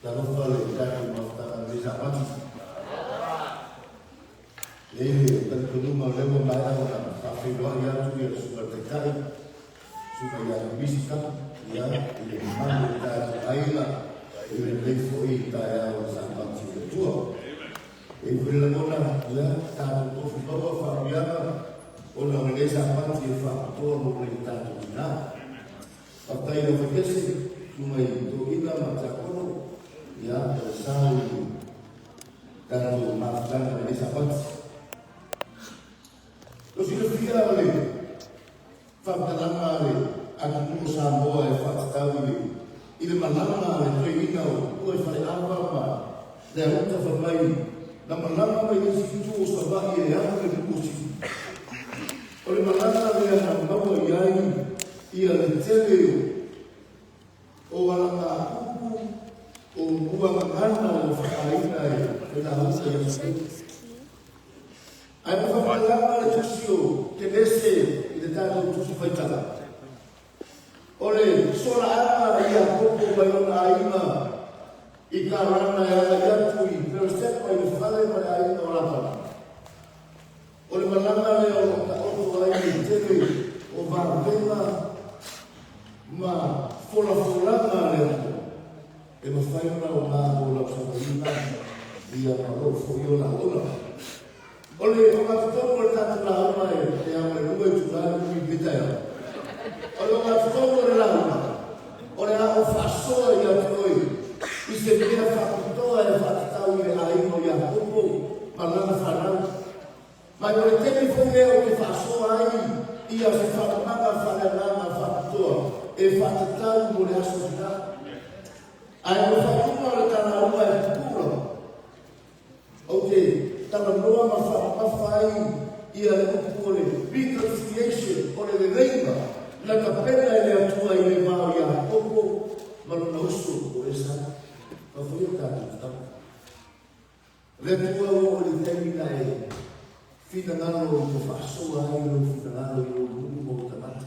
talofa le tatu mautanga le sapati. Le kalkuluma lewa maya na kafirwa ya tu ya super tekai super ya bisika ya ile mambo ya aina ile leifo ita ya sapati tu. Ele mona ya tatu to baba familia ona meleza sapati fa to no tatu na. Pakai no kesi cuma itu kita macam ya bersama dan maafkan dari sahabat. Terus itu fikir oleh fakta lama oleh aku sambo oleh fakta tahu ini lama oleh keinginan oleh pada apa dan untuk bermain nama lama oleh situ sebagai yang berfungsi oleh lama oleh nama yang ia terjadi o wala o buang ngana o faina e na usa ya ai pa fala la tusio que desse e de tanto tu faita ole sola ana ya poco vai na aina e carana ya tu e pero step vai fala para aina ora pa ole malanga le o vai teve o va pena ma fola le e ma fai una o la sabrina dia malo foi la ona ole o ma to por tanto la ona e a me luego tu la mi vita ya ole ma to por la ona ole a o faso ya toi e se vira fa toda la fatta o ai no ya poco parlando farà ma io te mi foi o che faso ai ia se fa ma fa la fatto e fatto tal come la società hai fatto una la una è puro ok stava nuova ma fai ia le pure reconciliation o le venga la cappella e le tua e le maria poco ma non osso o esa ma fu tanto le tua o le termina e fino all'anno che fa solo fino all'anno io molto tanto.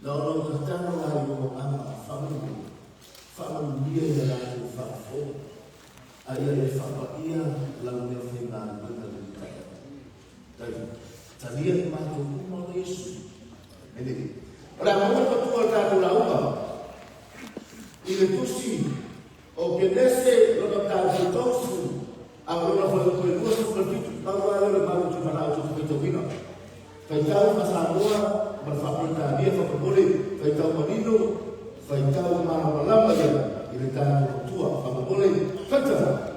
No, tratando algo ama famiglia della fafo, aia le fapatia la unione finale della vita. Tavia ma tu non riesci. Vedi? Ora molto tu al capo la uva. Il così o che desse lo dato tosu allora quello che il vostro partito parlare le mani di parlare su questo vino. Fai ciao ma per fare via fa boleh fai tahu manino fai tahu mana lama dia ile tanah tua fa boleh kata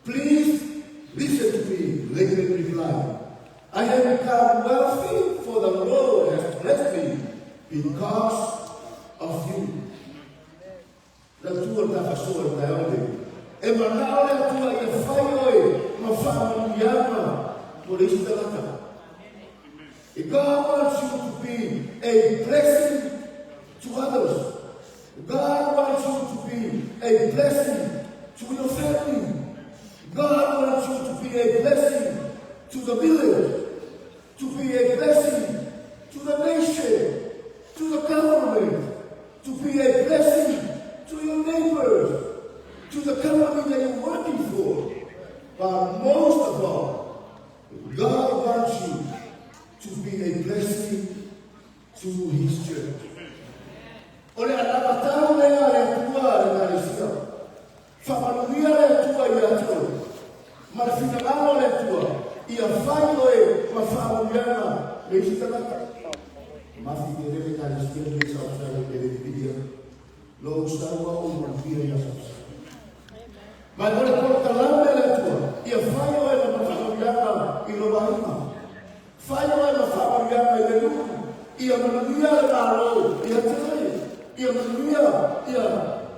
Please listen to me, Laban replied. I have become wealthy, for the Lord has blessed me because of you. La tua da sua da onde? E mandaram a tua e foi uma fama yama por isso da lata. And God wants you to be a blessing to others. God wants you to be a blessing to your family. God wants you to be a blessing to the village, to be a blessing to the nation, to the government, to be a blessing to your neighbors, to the company that you're working for. But most of all, God wants you to be a blessing to His church. Olha, a batalha é a tua realização. Família é a tua e a tua. Mas final é a tua. E a família é uma família legítima. Mas se querer realizar essa opção de dividir, logo está uma família já sabe. Ma ora porta la mela tua. Ia fai o ela ma whakarianga I lo waima. Fai o ela whakarianga I le luku. Ia manuia le alo. Ia tei. Ia manuia.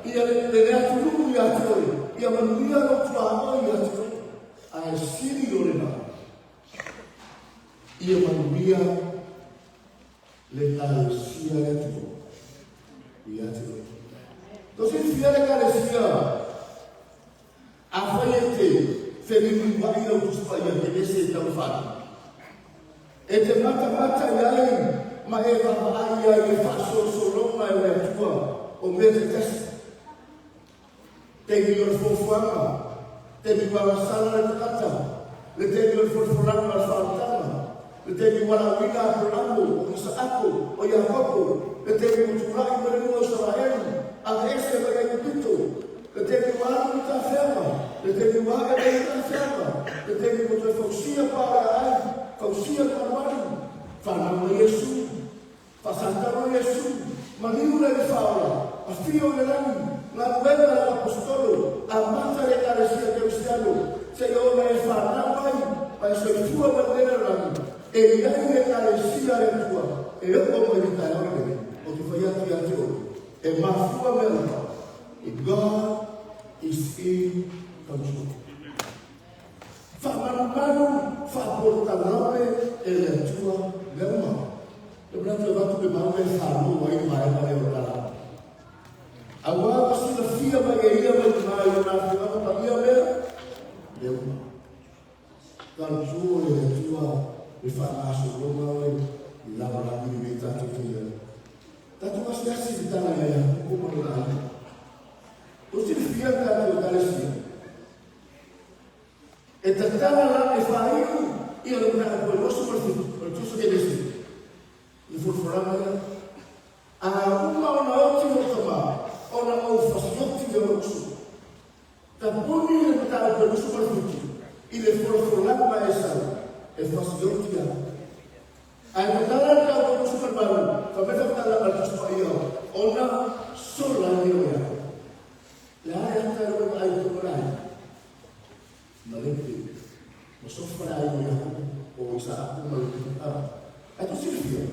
Ia le atu luku ia tei. Ia manuia lo tuama ia tei. Ai siri o le na. Ia manuia le kalesia le atu. Ia tei. Tosi fia le kalesia. Afayete, feliz vai ao Espanha, que desse tão fácil. E te mata yai, mas ela vai e faz o solão na tua, o mesmo teste. Tem que ir fofama, tem que ir para a sala de casa, tem que ir fofurando na sala, tem que ir para a vida do o Isaaco, o Jacobo, tem que ir para o Israel, a esse vai o tudo. Le teke wāru ta whema, le teke wāga e ta whema, le teke mo te whausia para ai, whausia ka waru, whanau Yesu, whasantaro Yesu, maniura e whaora, a whio le rangi, ngā wena le apostolo, a mata e karesia Cristiano, se o me e whanau ai, mai se tua bandera rangi, e iai e karesia e tua, e o mo i tai ore, o te whaiatu i ateo, e mafua mela, God is in control. Famanu faportanome ele tua lema. Lembrando waktu ke mau ke salu wai mai mai ora. Agora se a filha vai ir a mai na filha vai ir a lema. Control ele tua e fanaso roma e la bara di vita tutti. Tanto mas se si dà la como non Você fica com a Galicia. E tentava lá e farinho e eu não era por nosso partido, por tudo que disse. E foi falando a uma outra tomar, ona o fasciotti de nosso. Da boni e tal por nosso partido. E le foi falando mais essa e fasciotti a. Ai mandar a o nosso partido, também está lá para nosso país. Ona sola eu La ayat taruh ayat Quran. Maliki. Masofra ayat o sa aku maliki. Itu sih.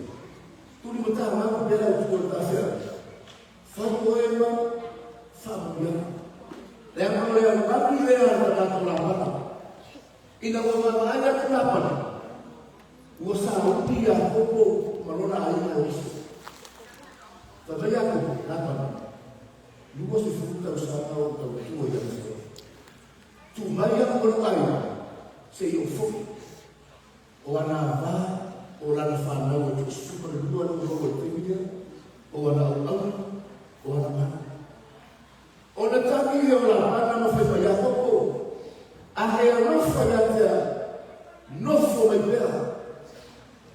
Tu ni betul mana bela tu berkafir. Fakoema famia. Yang kalau yang bagi dia adalah kelapa. Ina wama ayat kelapa. Wasa dia kopo malona ayat itu. Tapi aku kelapa. Lugo se fruta usada o tua ya se. Tu maya por ai. Se eu for. O anava o la fana o tu super dua no o timia. O ana o ana. O na tami o la ana no fe ya poco. A he no fa ya no fo me bea.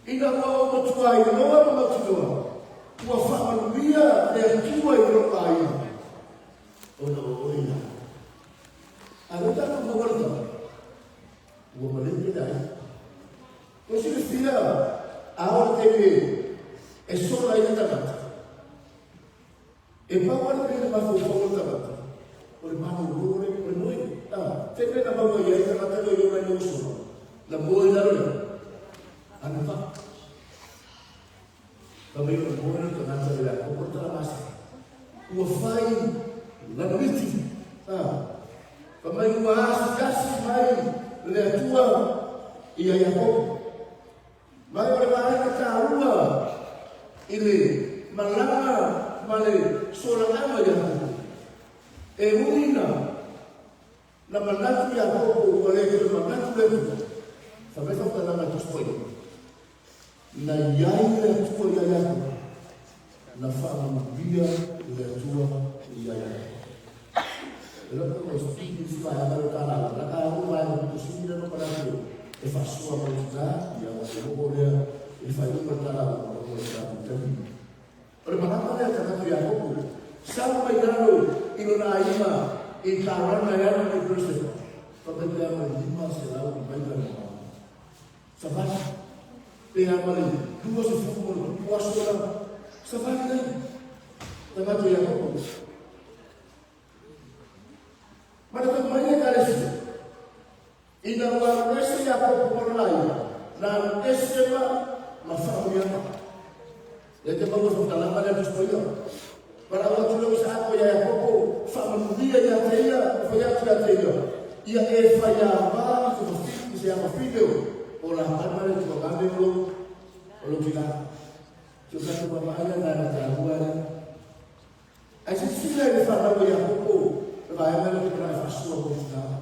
Ina o tu ai no o tu. Tu fa manuia de tu ai no ai. Ona oina. Agora tá com volta. O momento dai. Você filha, a hora que é só aí na mata. E para o que vai volta mata. Por mano rore por noi. Ah, tem na mão aí na mata do eu não sou. Na boa da lua. Anava. Também o bom é que na mata da porta mais. O fai Lamiti, pemain bahas kasih main letua ia Yakob, main berbahaya ketahuan ini malanga male seorang ama Yakob, Emuina, nama natu Yakob oleh nama natu letu, sampai sampai nama tu sepoi, na yai letua Yakob, na faham dia letua Yakob. Lalu kalau seperti itu supaya kalau kalah, kalau orang yang berusaha dan berada di fase awal kita, yang masih boleh di fase pertama kalau kita terjadi. Permana kata Yakob, sampai lalu Indonesia ikaran yang berproses, tapi dia melima selalu baiklah. Sebab dia melima dua sifat puasa sebab ini, kata Yakob. Pada ina wa resi ya popolai na esema mafauya ya te bago futalama le tustoyo para o tulo sa ko ya popo familia ya teia foi a teia ia e faya ba ko se ama filho o la palma de tu cabelo o lo kila yo canto para allá na rua essa filha de fala ya popo vai a ver para a sua vontade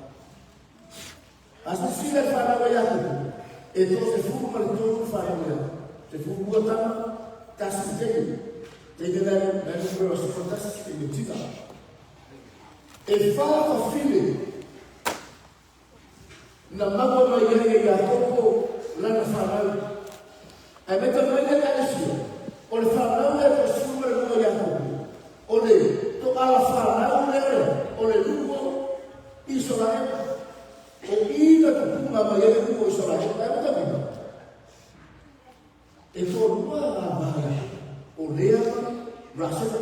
as filhas fala ya popo então se for para todo fala ya se for botar castigado tem que dar para os fantasmas de tida e fala com filho na mago mai ya popo lá na fala aí meta mai na isso o fala é o super no ya popo ole to ala fala ole lugo isso lá o ida tu mama ya lugo isso lá é o caminho e por uma barra o leva rasa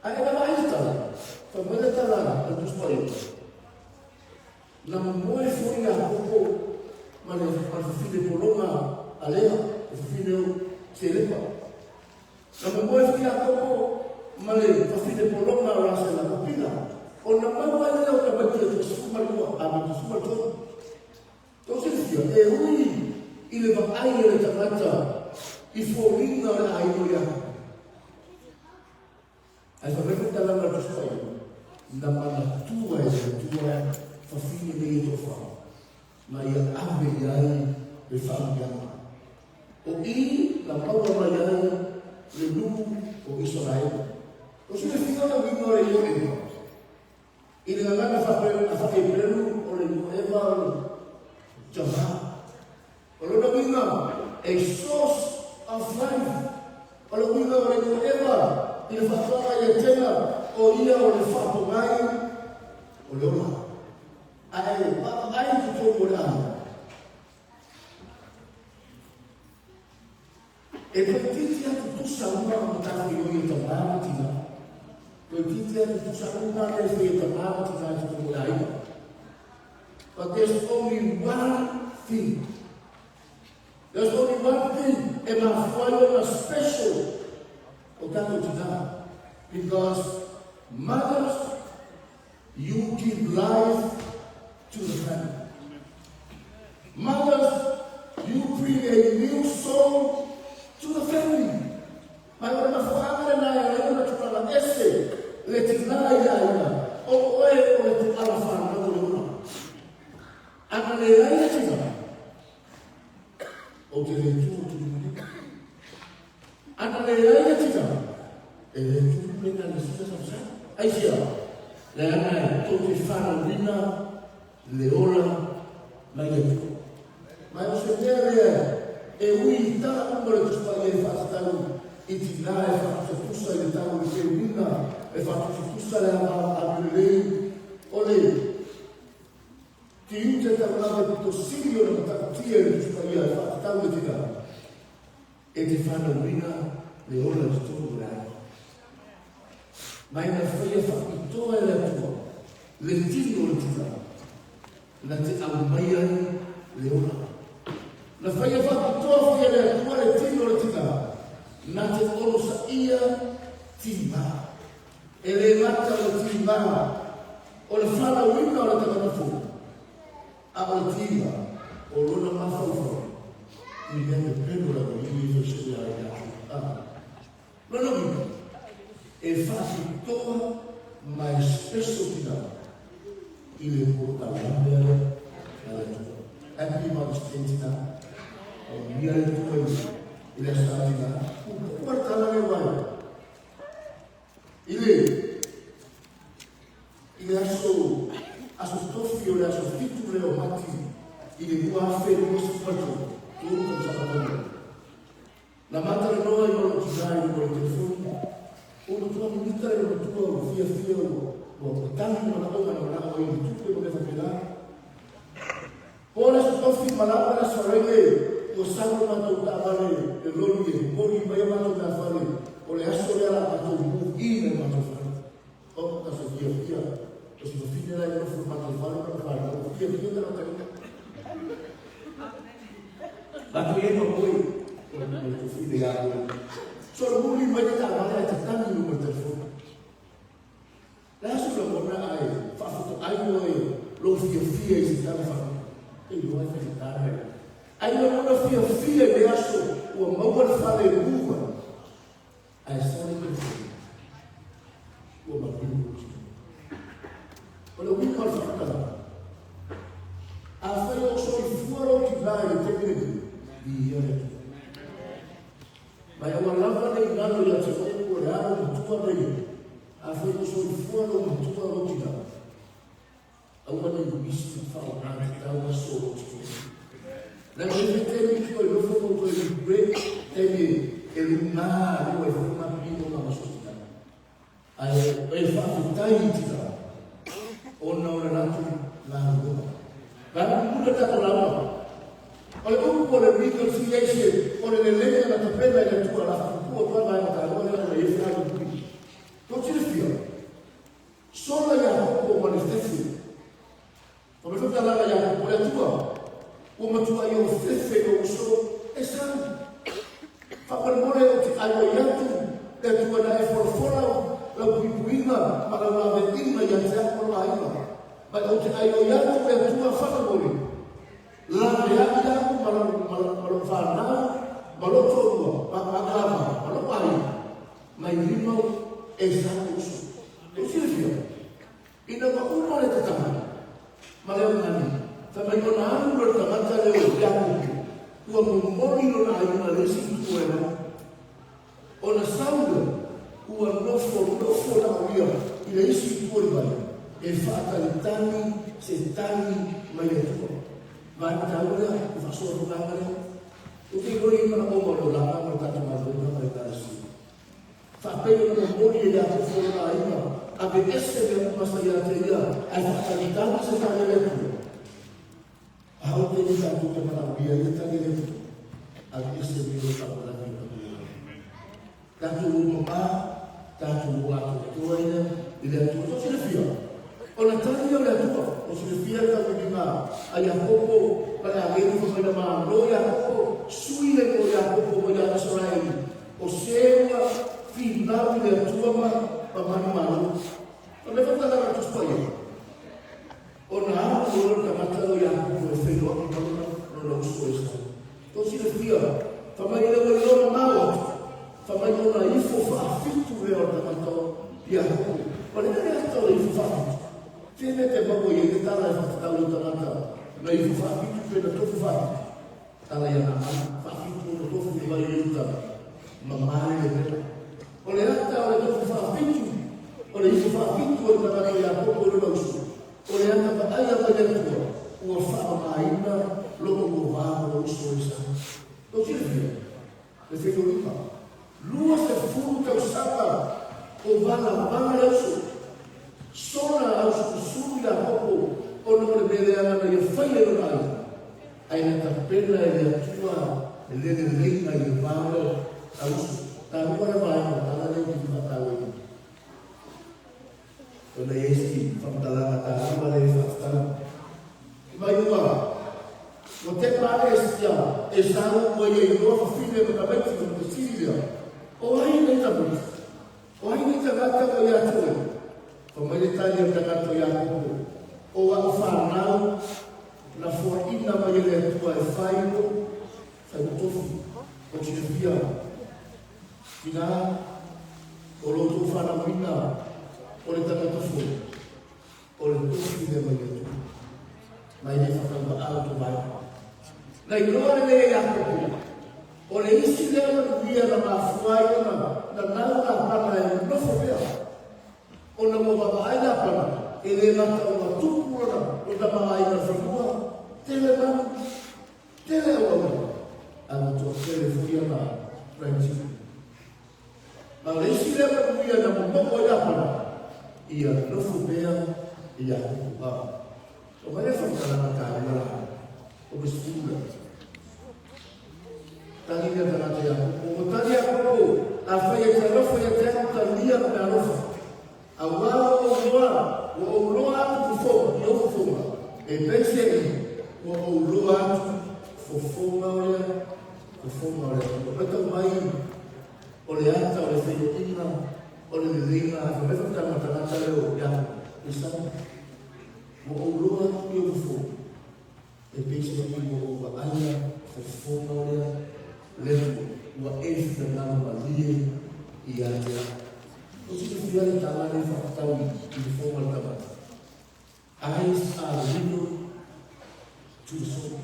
aí ela vai estar família está lá a dos pais na moe foi a pouco mas o filho de Poloma alea o filho Selepa na moe foi a pouco mas o filho de Poloma rasa na capila o na mama ela o cabelo de suma lua a suma todo então se dizia é ui ele vai aí ele tamata e forinha aí no ya aí vai ver que ela não está na mana tua fafine de tofa mas ia ave ai de família o i na paula mai le lu o Israel o se fica na vida de eu e na mana fa Hebrew o le Eva Java o lo mina a source of life o lo mina o le Eva il fa fora eterna o ia o le fa mai o lo ai tu tu ora e petiti tu salma ta io to martina petiti tu salma le fie to martina tu ora but there's only one thing and my father was special because mothers you give life to the family. Mothers, you bring a new soul to the family. My father and I are able to tell an essay. Let it lie down. Oh, let it alafan. And when they are eating, okay, they do it. And when they are eating, they do bring an assistance. I hear. They are told the family dinner. Leola Mayeto. Mas o Senhor é o Ita, o que está aí fazendo, e Tina é fazendo tudo isso, Ita, o que é Wina, é fazendo tudo isso, a Belém, olha, que o que está lá é possível, não está tia, que está aí fazendo Tina, e que faz a Wina, Leola de todo o lado. Mas na feia faz toda a tua, letino Tina. Nanti almayan leona. Na faya fa tof ele tua le tino le tika. Nanti oro sa ia timba. Ele mata le timba. O le fala wina o le taka na fu. A o timba. O lona mafa ufo. Ni neme pendo la ko ili yo se ya ya. Lona wina. E fa toa mais spesso tina. Il est pour ta mère, happy Mother's Day tonight. We are doing il est starting là. Pourquoi la levai? Il est à son tofio là, son titre le mati. Il est pour faire le sport tout comme ça. La madre no è non ci dai con il telefono. Uno tua minita e uno tuo fio. Tanto non avevo tutto come sapeva. Ora sto filmando la sorelle, lo sanno quando davano e loro che poi vai avanti da fare, o le assole alla tu in ma tu fare. O da sofia, così lo finirà di non formato fare per fare. fia na kanina. Batu ye no boy. O fia ya boy. So muli mai ta mala ta tani no telefone. La su lo mona ai, fa foto ai noi lo fia e sta fa. E lo vai fare. Ai lo mona fia e aso o mau fa le buva. Ai sta ni o mabubu. Olha o que pode falar. A fé eu sou fora que vai ter de mas eu lavo nem nada já se foi por água de tua bem. A fé eu sou fora de tua rotina. A uma nem bicho fala nada da uma só. Na gente tem que olhar para o outro bem tem ele na eu vou na vida uma sociedade. Aí ele faz taita. Ona ora natu lalu. Karena muda tak lama. Kalau boleh berikan siapa, boleh lelaki nak terpilih dan tua lah. Tua tua mai makan, boleh nak Yesus ada beri. Kau cerita dia. Soalnya yang aku manifestasi. Kalau kita dalam yang boleh tua, umat tua yang manifestasi kau usul, esam. Fakir boleh ayo yang tu, dan tua dah for lalu ibu-ibu malah betina yang saya perlahan. Baik ayo yang tu tua fakir boleh. Lalu yang malah fana, malah coba, agama, malah pari. Mai limau esam usul. Itu dia. Ini apa umur itu tak? Malah mana? Sampai kau nak bertahan cari yang tua memori orang ayu Malaysia itu era. Ona sauda o nofo na dia ile isi porba e fatalitani setani mayeto banta ora faso ro ngare o que gori na o mo la na ta ma do na ta si fa pe no mori ya ko fo na ina ave esse de uma saia te ya ai fatalitani setani mayeto a o que ni ta tu te na dia ya ta ni ave esse de ta na tanto mama, tanto o ato toina, ele é tudo se refia. Olha tanto ele é tudo, o se refia da menina, aí a pouco para alguém que foi na mão, não é a pouco, suíle não é a pouco vai a Israel, o seu final ele é tudo para mano. Olha quando ela está escolhendo. Ona o que matado ya pouco feio não usou isso. Então se refia, também ele é o mal. Famai ona ifo fa fitu ve o tamato ya ko. Pare ne ato ifo fa. Tene te babo ye ke tala fa tala tamato. Na ifo fa fitu pe na to fa. Tala ya na fa fitu no to fu va ye uta. Mamai le. Ole ata ole to fa fitu. Ole ifo fa fitu o tamato ya ko ko no usu. Ole ata fa aya pa ya ko. O fa mai na lo ko va no usu isa. To ti le. Le fe ko ni pa. Luas de fruta usada o vala isso sona aos suya poco o no le dele a na faile no ai ai na tapela e atua ele de reina e vale aos ta agora vai na le de matawe o le esti famdala mata vale fasta vai uma o te pare estia esau o ye no fine do cabelo do Síria. O ainda está por isso. O ainda está gata o yato. Como ele está ali está gata o yato. O a farnal na forina vai ele tua e faino. Sai o tofu. O te via. Final. O loto farnal mina. O ele está gata fo. O ele tofu de vai ele. Mas ele está falando alto vai. Na ignora ele yato. Oleh istilah dia nama fuai nama dan nama apa yang nofobia. Oleh mau bawa aja apa? Ini nak tahu tu pula. Udah bawa aja semua. Telegram, telegram. Atau telefon nama French. Kalau istilah dia nama mau apa? Ia nofobia, ia apa? Orang yang fakir nak kaya, orang sekolah. Tadi dia berkata ya, tadi aku apa yang saya foi até tadi aku berdoa. Awal aku fogo, eu fogo. E pese o loa fofonga olea, fofonga olea. O peta mai o le ata o le whaiotina, o le leina, a whawhetha tangatanata leo ia e sama. Mo o loa i o fofonga. E pese i o waaia, fofonga olea, leo ua efi ngana malie i atea. O si te whiare tāngane whakatau i te fonga tamata. Eyes are window to the soul.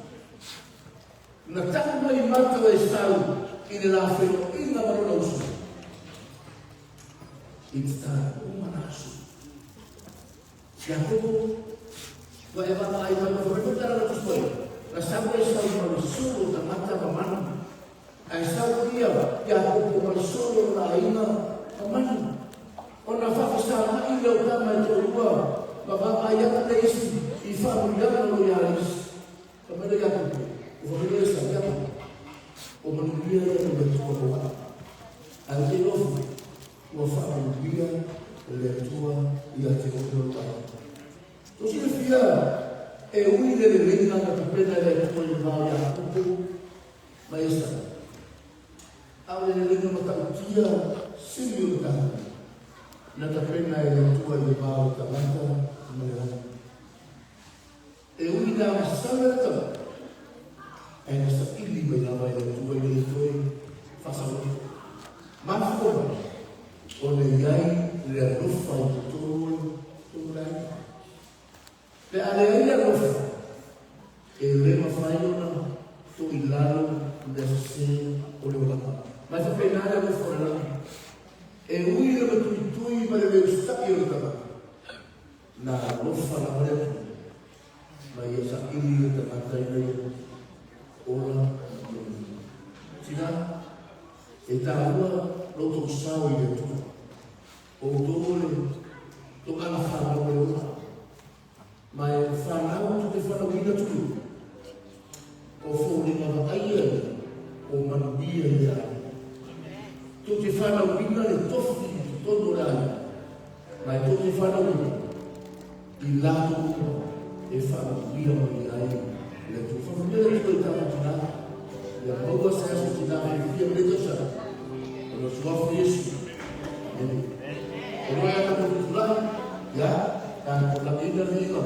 Na taku mai mata o estau i le la whero i nga marona usu. It's time o manasu. Sia koko, wa e waka ai mai mawhawhetara na kusoi. Na sabu e estau i marisolo ta mata mamanu. A estau ia, ia koko marisolo na aina mamanu. O na whakasama i leo tama e tō ua. Bapa ayat ada isi, ifa menjaga loyalis. Kepada yang ufakir saja, pemenulia yang bertuah. Alkitab, wafat menulia letua ia tidak bertuah. Terus dia, ewi dari lingkungan kepada letua yang bawah aku, maestra. Awal dari lingkungan tak dia sendiri tak. Natapena letua yang bawah tak. E uida masala ta e na sa ili mai na vai le tua le toi fasalo mafo o le yai le rufa i to lai le ale ia rufa e le mafai ona to ilalo le se o le waka ma sa pena le rufa la e uida le tui mai le staki o ta na lofa na ole mai e sa ili te matai nei ora tina e ta ua loto sau i le tu o tole to kana whanau e ora mai whanau tu te whanau ina tu o fōni mawa aia o manubia i ai tu te whanau ina le tofi tono rai mai tu te whanau ina i lato e whakapia mai ai le tu whakapia le tu e tāma tina le maua sa aso tina e whia mre tosa o lo suafu Yesu o lo e ata kutu tulai ya ka la ina le ina